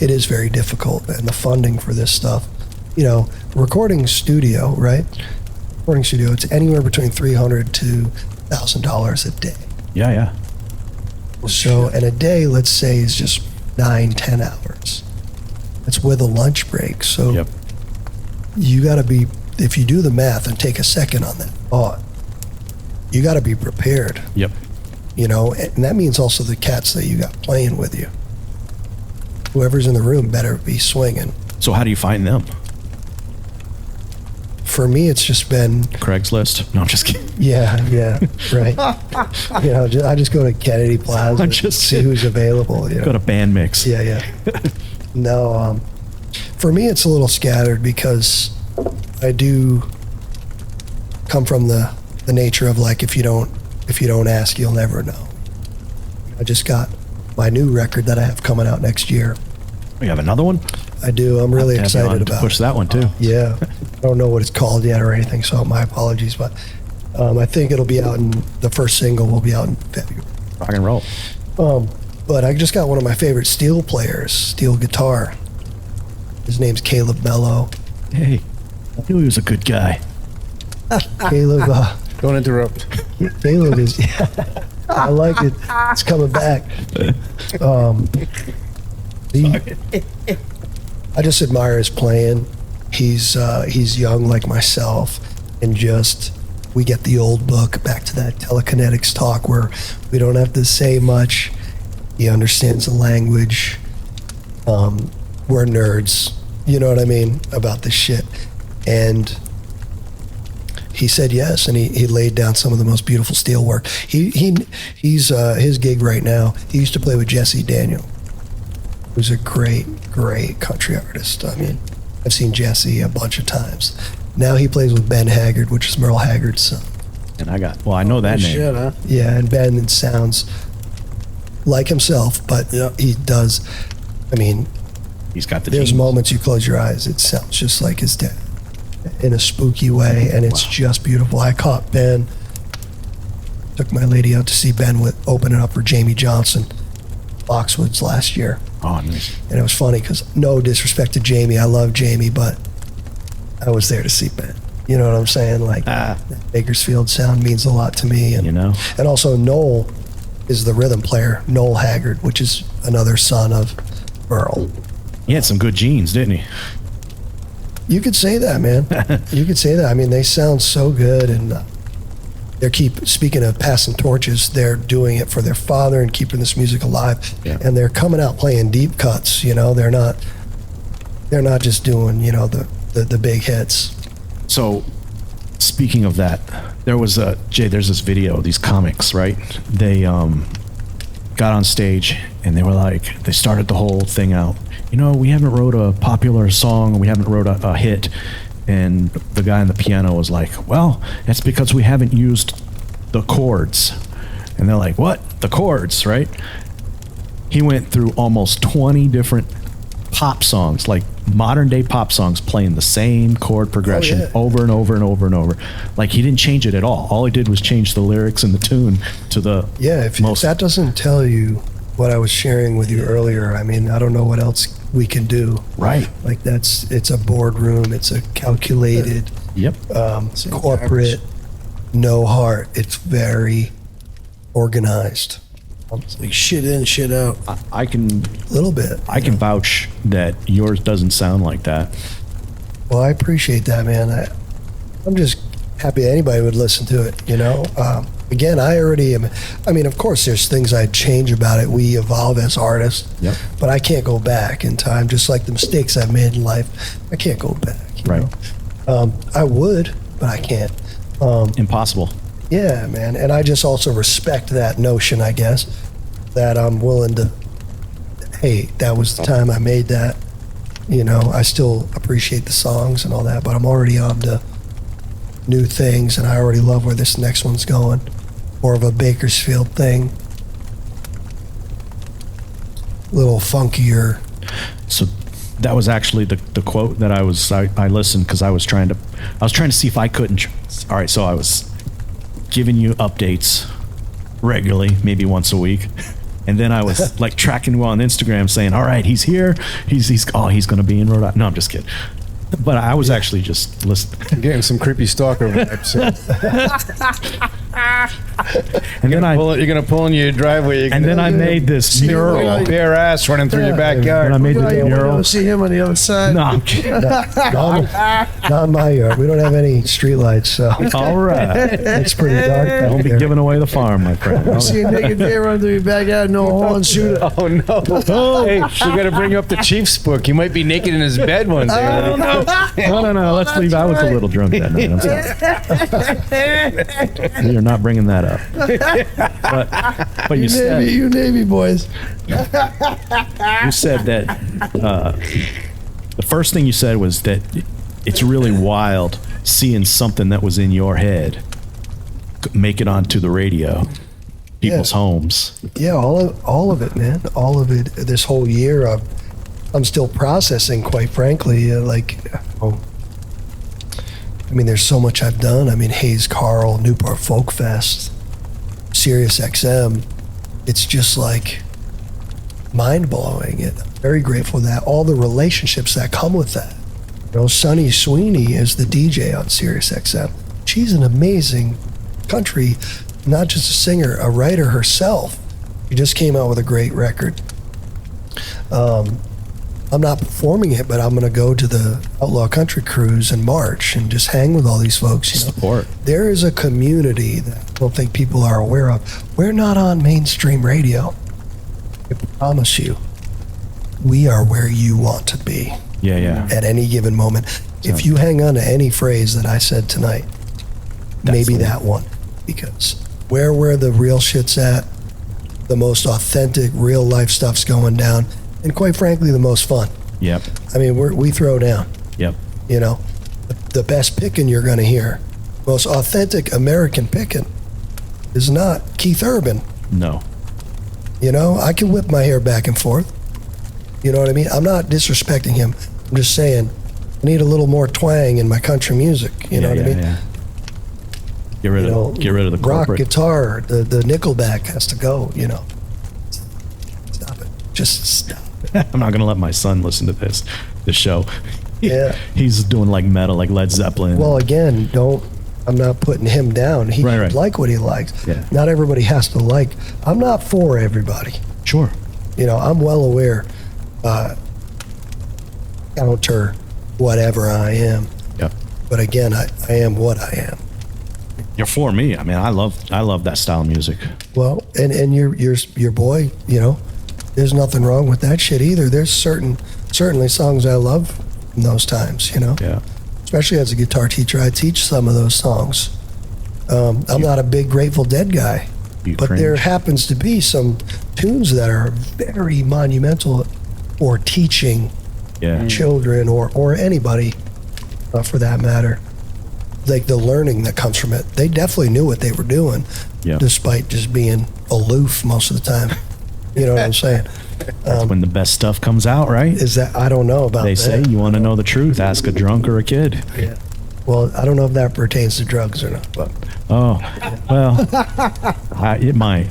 it is very difficult, and the funding for this stuff, you know, recording studio, right? Recording studio, it's anywhere between $300 to $1,000 a day. Yeah. Yeah. So, and a day, let's say, is just 9-10 hours. That's with a lunch break. So Yep. you got to be, if you do the math and take a second on that thought, you got to be prepared, Yep. you know, and that means also the cats that you got playing with you. Whoever's in the room better be swinging. So how do you find them? For me, it's just been, Craigslist? No, I'm just kidding. yeah, right. You know, I just go to Kennedy Plaza I'm and just see who's available. You know? Go to Bandmix. Yeah. No, for me, it's a little scattered because I do come from the nature of like, if you don't ask, you'll never know. I just got my new record that I have coming out next year. We have another one? I do. I'm really Have you on excited to about push it. that one too. Yeah. I don't know what it's called yet or anything, so my apologies, but I think it'll be out the first single will be out in February. Rock and roll. But I just got one of my favorite steel players, steel guitar. His name's Caleb Mello. Hey, I knew he was a good guy. Caleb, Don't interrupt. Caleb is, I like it. It's coming back. I just admire his playing. He's young like myself, and just we get the old book, back to that telekinetics talk where we don't have to say much. He understands the language. We're nerds, you know what I mean, about this shit. And he said yes, and he laid down some of the most beautiful steel work. He's his gig right now. He used to play with Jesse Daniel, who's a great country artist. I mean, I've seen Jesse a bunch of times. Now he plays with Ben Haggard, which is Merle Haggard's son. And I know that name. Shit, huh? Yeah, and Ben sounds like himself, but he does. I mean, He's got the there's genes. moments you close your eyes, it sounds just like his dad in a spooky way, and it's just beautiful. I caught Ben, took my lady out to see Ben open it up for Jamie Johnson, Foxwoods last year. Oh, nice. And it was funny because no disrespect to Jamie, I love Jamie, but I was there to see Ben. You know what I'm saying? Like, that Bakersfield sound means a lot to me. And, You know? And also Noel is the rhythm player, Noel Haggard, which is another son of Earl. He had some good genes, didn't he? You could say that, man. You could say that. I mean, they sound so good, and speaking of passing torches, they're doing it for their father and keeping this music alive. Yeah. And they're coming out playing deep cuts. You know, they're not just doing the big hits. So, speaking of that, there was there's this video, these comics, right? They got on stage and they started the whole thing out. We haven't wrote a popular song, we haven't wrote a hit. And the guy on the piano was like, well, that's because we haven't used the chords. And they're like, what? The chords, right? He went through almost 20 different pop songs, like modern day pop songs, playing the same chord progression over and over and over and over. Like, he didn't change it at all. All he did was change the lyrics and the tune to the If that doesn't tell you what I was sharing with you earlier, I mean, I don't know what else we can do. Right. Like, it's a boardroom, it's a calculated, corporate, no heart. It's very organized. Like shit in, shit out. I can A little bit. I can vouch that yours doesn't sound like that. Well, I appreciate that, man. I'm just happy anybody would listen to it, Again, I already am. I mean, of course, there's things I'd change about it. We evolve as artists, but I can't go back in time, just like the mistakes I've made in life. I can't go back. You know? I would, but I can't. Impossible. Yeah, man. And I just also respect that notion, I guess, that I'm willing to, hey, that was the time I made that. I still appreciate the songs and all that, but I'm already on to new things, and I already love where this next one's going. More of a Bakersfield thing. A little funkier. So that was actually the quote that I listened because I was trying to see if I couldn't. All right, so I was giving you updates regularly, maybe once a week. And then I was like tracking you on Instagram saying, all right, he's here. He's going to be in Rhode Island. No, I'm just kidding. But I was actually just listening. I'm getting some creepy stalker vibes. And then you're gonna pull in your driveway. And then I made this mural. Bare ass running through your backyard. And I made You this want mural. to see him on the other side? No, I'm kidding. Not in my yard. We don't have any streetlights, so All right. it's pretty dark back Don't be there. giving away the farm, my friend. See a naked deer run through your backyard, no horn shooter. Oh no! Hey, we gotta bring up the Chief's book. He might be naked in his bed one day. No. Let's leave. I was a little drunk that night. I'm sorry. You're not bringing that up. But you said You Navy boys. you said that the first thing you said was that it's really wild seeing something that was in your head make it onto the radio, people's homes. Yeah, all of it, man. All of it. This whole year, I'm still processing, quite frankly. I mean, there's so much I've done. I mean, Hayes Carl, Newport Folk Fest, Sirius XM. It's just like mind-blowing. I'm very grateful for that. All the relationships that come with that. Sunny Sweeney is the DJ on Sirius XM. She's an amazing country, not just a singer, a writer herself. She just came out with a great record. I'm not performing it, but I'm going to go to the Outlaw Country Cruise in March and just hang with all these folks. Support. There is a community that I don't think people are aware of. We're not on mainstream radio. I promise you, we are where you want to be Yeah. at any given moment. If you hang on to any phrase that I said tonight, maybe the that one, because where the real shit's at, the most authentic, real life stuff's going down, and quite frankly, the most fun. Yep. I mean, we throw down. Yep. You know, the best picking you're going to hear, most authentic American picking, is not Keith Urban. No. You know, I can whip my hair back and forth. You know what I mean? I'm not disrespecting him. I'm just saying, I need a little more twang in my country music. You know what I mean? Yeah. Get rid of the rock corporate. guitar. The Nickelback has to go. You know, stop it. Just stop. I'm not gonna let my son listen to this show. Yeah. He's doing like metal, like Led Zeppelin. Well, again, I'm not putting him down. He Right. should like what he likes. Yeah. Not everybody has to like. I'm not for everybody. Sure. You know, I'm well aware. Counter whatever I am. Yep. But again, I am what I am. You're for me. I mean, I love that style of music. Well, and your boy, you know, there's nothing wrong with that shit either. There's certainly songs I love in those times, you know. Yeah. Especially as a guitar teacher, I teach some of those songs. I'm not a big Grateful Dead guy, but cringe. there happens to be some tunes that are very monumental for teaching Yeah. children or anybody for that matter. Like the learning that comes from it. They definitely knew what they were doing, Yeah. despite just being aloof most of the time. You know what I'm saying? That's when the best stuff comes out, right? Is that, I don't know about They that. say you want to know the truth, ask a drunk or a kid. Yeah. Well, I don't know if that pertains to drugs or not, but Oh, well, it might.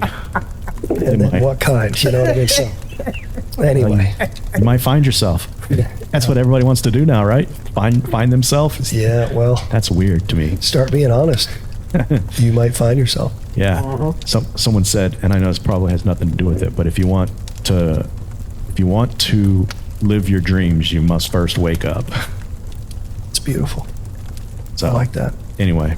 and then might. what kind? You know what I mean? So, anyway, You might find yourself. That's what everybody wants to do now, right? Find themselves. yeah. Well, That's weird to me. start being honest. You might find yourself. Yeah. Someone said, and I know this probably has nothing to do with it, but if you want to live your dreams, you must first wake up. It's beautiful. So I like that. anyway,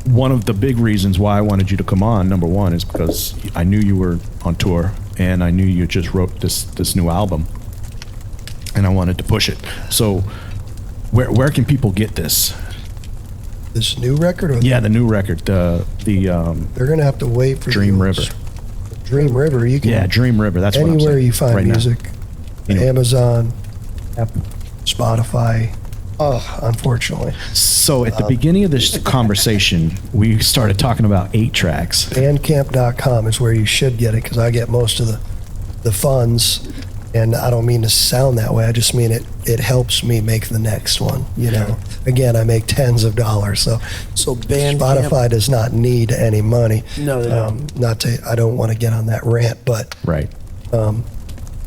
one of the big reasons why I wanted you to come on, number one, is because I knew you were on tour and I knew you just wrote this new album and I wanted to push it. So where can people get this? This new record, or Yeah, the new record, they're gonna have to wait for Dream the- River. Dream River. You can Yeah, Dream River. That's what I'm saying. anywhere you find right now. music, You know. Amazon, Apple, Spotify. Unfortunately, So at the beginning of this conversation, we started talking about 8 tracks. Bandcamp.com is where you should get it because I get most of the funds, and I don't mean to sound that way. I just mean it helps me make the next one. You know, again, I make tens of dollars, so Bandcamp. Spotify does not need any money. No, they don't. Not to. I don't want to get on that rant, but Right.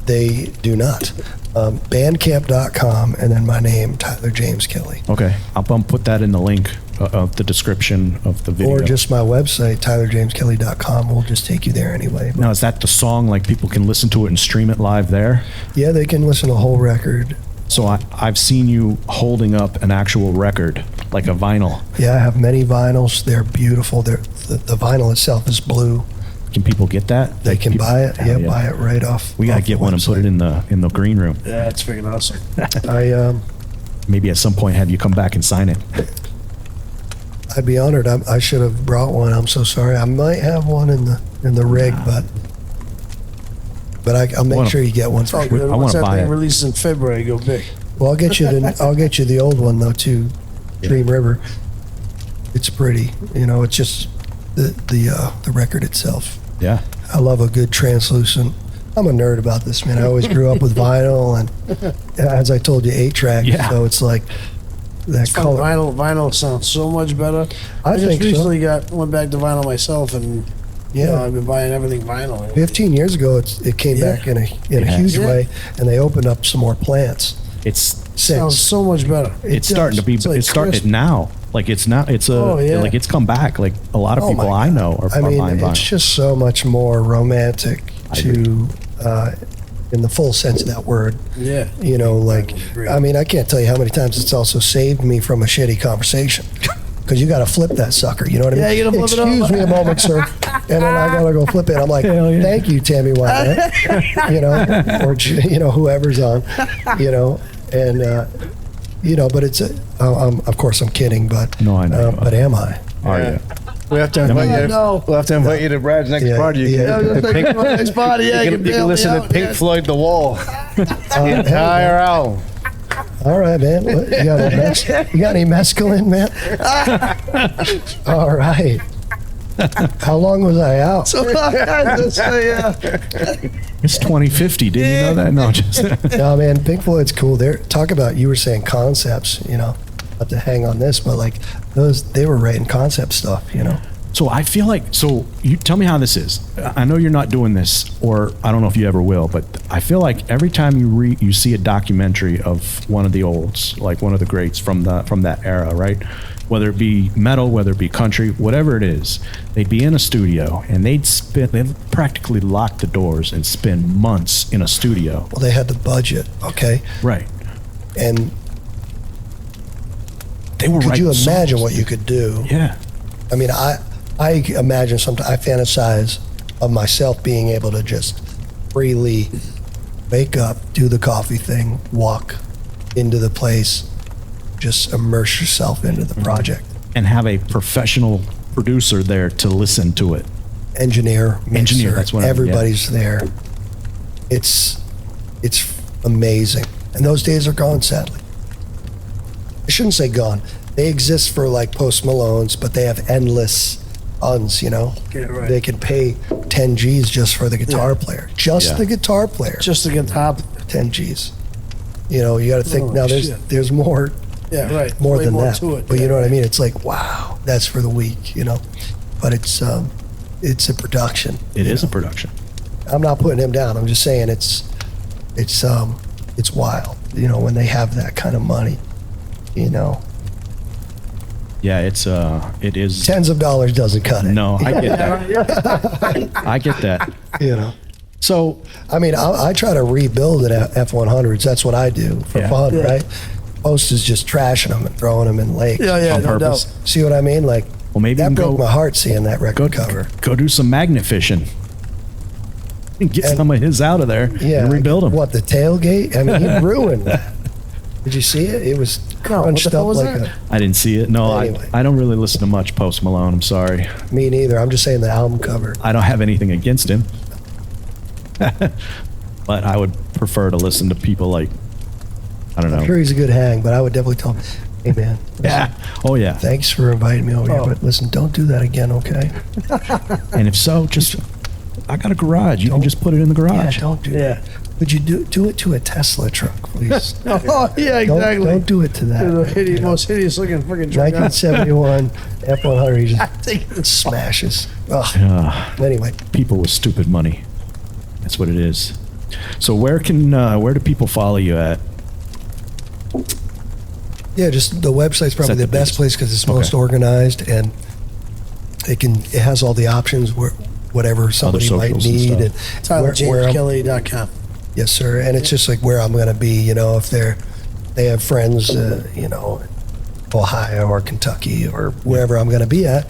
they do not. Bandcamp.com, and then my name, Tyler James Kelly. Okay. I'll put that in the link of the description of the video. Or just my website, tylerjameskelly.com. Will just take you there anyway. Now, is that the song, like people can listen to it and stream it live there? Yeah, they can listen to a whole record. So I've seen you holding up an actual record, like a vinyl. Yeah, I have many vinyls. They're beautiful. The vinyl itself is blue. Can people get that? They can buy it. Yeah, Yeah, buy it right off. We gotta off get the one and put it website. in the green room. Yeah, it's freaking awesome. Maybe at some point have you come back and sign it. I'd be honored. I should have brought one. I'm so sorry. I might have one in the rig, but I'll make Wanna- sure you get one. It's all For sure. good. I Once wanna that buy thing it. releases in February, go big. Well, I'll get you the old one though too. Dream River. It's pretty. You know, it's just the record itself. Yeah. I love a good translucent. I'm a nerd about this, man. I always grew up with vinyl, and as I told you, 8-track. Yeah. So it's like that color. Vinyl sounds so much better. I just think so. recently went back to vinyl myself, and you know, Yeah. I've been buying everything vinyl. 15 years ago, it came Yeah. back in a has. huge Yeah. way, and they opened up some more plants. It's Sounds Since so much better. it's starting to be. It's like It's starting crisp. now. Like it's now. It's Oh, yeah. like it's come back. Like a lot of Oh, people my I God. know are I mean, buying it's vinyl. just so much more romantic I agree. in the full sense of that word. Yeah. You know, like, agree. I mean, I can't tell you how many times it's also saved me from a shitty conversation. Because you got to flip that sucker, you know what I mean? Yeah, you gotta flip it Excuse over. me a moment, sir. And then I got to go flip it. I'm like, Hell yeah. thank you, Tammy Wynette. You know, or, you know, whoever's on, you know, and, you know, but it's, of course I'm kidding, but, No, I know. but am I? Are you? We have to invite you. No. We'll have to invite you to Brad's next Yeah, party. You yeah. can- I was Pink- thinking about next party. Yeah, you can listen to Pink Floyd, The Wall. The entire album. All right, man. What, you got any mescaline, man? All right. How long was I out? So I just say, It's 2050. Didn't you know that? No, just No, man, Pink Floyd's cool. They're talk about, you were saying concepts, you know, not to hang on this, but like they were writing concept stuff, you know. So I feel like, so you tell me how this is. I know you're not doing this, or I don't know if you ever will, but I feel like every time you see a documentary of one of the olds, like one of the greats from that era, right? Whether it be metal, whether it be country, whatever it is, they'd be in a studio and they'd practically lock the doors and spend months in a studio. Well, they had the budget, okay? Right. And They were could writing you imagine songs. what you could do? Yeah. I mean, I imagine sometimes, I fantasize of myself being able to just freely wake up, do the coffee thing, walk into the place, just immerse yourself into the project. And have a professional producer there to listen to it. Engineer, mixer, that's what I mean, yeah. everybody's there. It's amazing. And those days are gone, sadly. I shouldn't say gone. They exist for like Post Malone's, but they have endless tons, you know? Yeah, right. They can pay 10 G's just for the guitar player. Just Yeah. the guitar player. just to get top. 10 G's. You know, you got to think Oh, now shit. there's more Yeah, right. more Way than more that. to it. But you yeah. know what I mean? It's like, wow, that's for the week, you know? But it's a production. It is a production. I'm not putting him down. I'm just saying it's wild, you know, when they have that kind of money, you know. Yeah, it is. Tens of dollars doesn't cut it. No, I get that. I get that. You know. So, I mean, I try to rebuild it at F-100s. That's what I do for Yeah. fun, Yeah. right? Most is just trashing them and throwing them in lakes. Yeah, on no purpose. doubt. See what I mean? Like, well, maybe you that can broke go my heart seeing that record cover. go do some magnet fishing. And get And- some of his out of there Yeah. and rebuild them. What, the tailgate? I mean, he ruined that. Did you see it? It was crunched what the hell up was like that? I didn't see it. No, Anyway. I don't really listen to much Post Malone. I'm sorry. me neither. I'm just saying the album cover. I don't have anything against him. But I would prefer to listen to people like, I don't know. I'm sure he's a good hang, but I would definitely tell him, hey, man. listen, Yeah. Oh, yeah. Thanks for inviting me over here, but listen, don't do that again, okay? And if so, just, I got a garage. You can just put it in the Yeah, garage. don't do Yeah. that. Would you do it to a Tesla truck, please? Oh, yeah, exactly. Don't do it to that. The hideous, most hideous looking freaking truck. 1971 F-100, he just smashes. Ugh. Anyway, People with stupid money. That's what it is. So where do people follow you at? yeah, just the website's probably that the the best biggest? place because it's Okay. most organized and it has all the options where whatever somebody might socials and need stuff. and where I'm- TylerJamesKelly.com. Yes, sir. And it's just like where I'm going to be, you know, if they have friends, you know, Ohio or Kentucky or wherever I'm going to be at,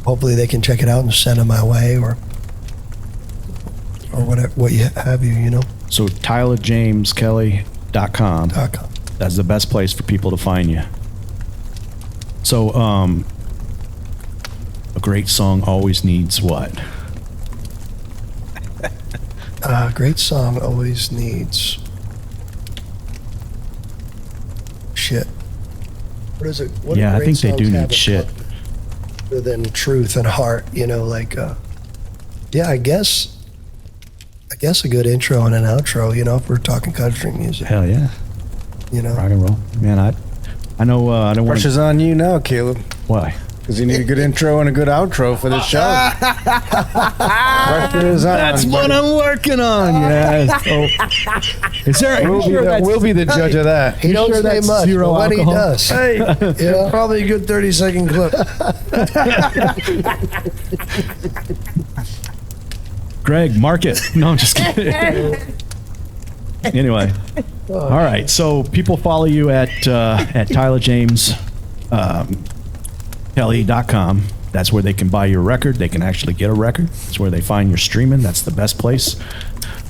hopefully they can check it out and send them my way or whatever, what you have you know. So TylerJamesKelly.com. .com. That's the best place for people to find you. So, a great song always needs what? Great song always needs shit. What is it? What do Yeah, I great think they songs do have need in shit. common other than truth and heart, you know, like, yeah, I guess a good intro and an outro, you know, if we're talking country music, Hell yeah. you know. Rock and roll. Man, I know, I don't want Pressure's on you now, Caleb. Why? Because you need a good intro and a good outro for the show. Pressure is on. That's what I'm working on. Yes. Oh. Is there? We'll be the judge of that. He don't sure say that's much, zero but when alcohol? he does, Hey, you know, probably a good 30-second clip. Greg, mark it. No, I'm just kidding. Anyway, all right. So people follow you at TylerJamesKelly.com. That's where they can buy your record. They can actually get a record. That's where they find your streaming. That's the best place.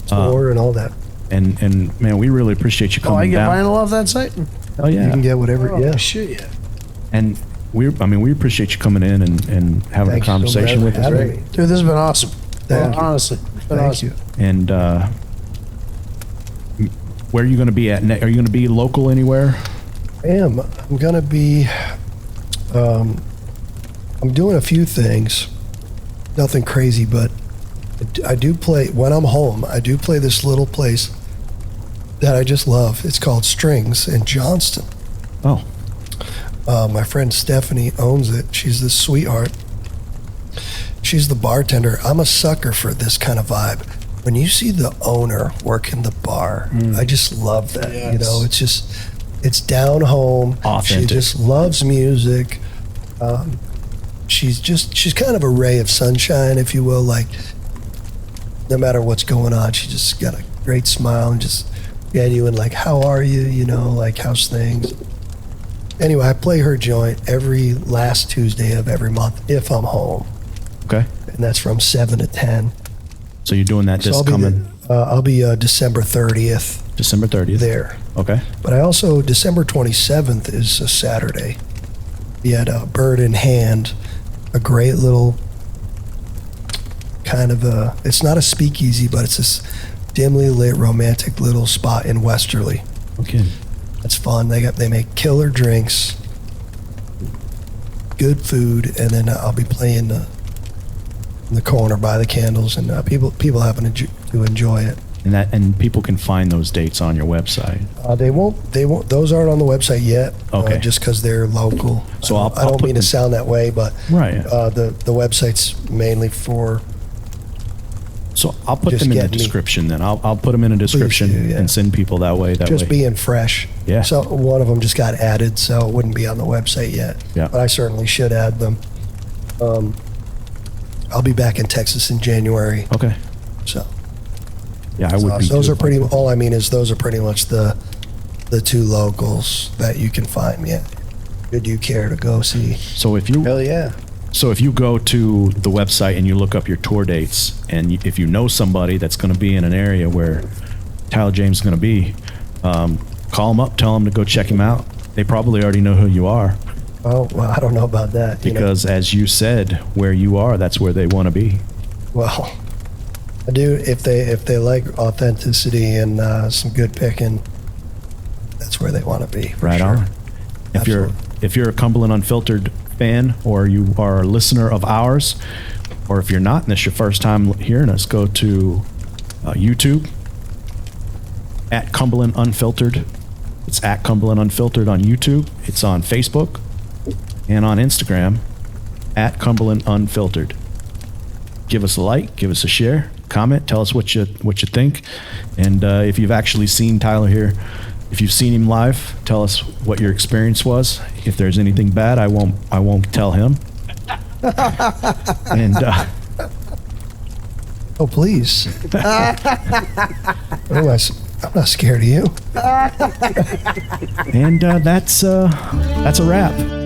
tour and all that. And man, we really appreciate you Oh, I coming get down. vinyl off that site? Oh You yeah. can get whatever. Oh, Yeah. shit, yeah. And we appreciate you coming in and having Thanks a conversation so much with for us. having me. Dude, this has been awesome. Thank you. Honestly, it's been Thank awesome. you. And where are you going to be at? Are you going to be local anywhere? I am. I'm going to be, I'm doing a few things. Nothing crazy, but I do play, when I'm home, I do play this little place that I just love. It's called Strings in Johnston. Oh, My friend Stephanie owns it. She's this sweetheart. She's the bartender. I'm a sucker for this kind of vibe. When you see the owner working the bar, I just love that. You Yes. know, it's down home. Authentic. She just loves music. She's kind of a ray of sunshine, if you will. Like, no matter what's going on, she just got a great smile and just genuine, like, how are you? You know, like, how's things? Anyway, I play her joint every last Tuesday of every month if I'm home, okay. and that's from 7 to 10. So you're doing that So this I'll be December 30th December 30th. there. Okay. But I also, December 27th is a Saturday. We had Bird in Hand, a great little kind of it's not a speakeasy, but it's this dimly lit romantic little spot in Westerly. Okay. It's fun. They make killer drinks, good food, and then I'll be playing in the corner by the candles, and people happen to enjoy it. And people can find those dates on your website. They won't. Those aren't on the website yet. Okay. Just because they're local. So I I'll don't put mean them- to sound that way, but Right. the website's mainly for. So I'll put Just them in the get me. description then. I'll put them in a description do, yeah. and send people that way. Just being fresh. Yeah. So one of them just got added, so it wouldn't be on the website yet. Yeah. But I certainly should add them. I'll be back in Texas in January, Okay. so Yeah, I would be. those too. are pretty. All I mean is those are pretty much the two locals that you can find me at. Should you care to go see? So if you Hell yeah. go to the website and you look up your tour dates, and if you know somebody that's going to be in an area where Tyler James is going to be, call them up, tell them to go check him out. They probably already know who you are Oh, well, I don't know about that. you know. because, as you said, where you are, that's where they want to be. Well, I do. If they like authenticity and some good picking, that's where they want to be. For Right sure. on. Absolutely. If you're a Cumberland Unfiltered fan, or you are a listener of ours, or if you're not and this is your first time hearing us, go to YouTube at Cumberland Unfiltered. It's at Cumberland Unfiltered on YouTube. It's on Facebook and on Instagram at Cumberland Unfiltered. Give us a like, give us a share, comment, tell us what you think, and if you've actually seen Tyler here, if you've seen him live, tell us what your experience was. If there's anything bad, I won't tell him. And Oh, please. I'm not scared of you. that's a wrap.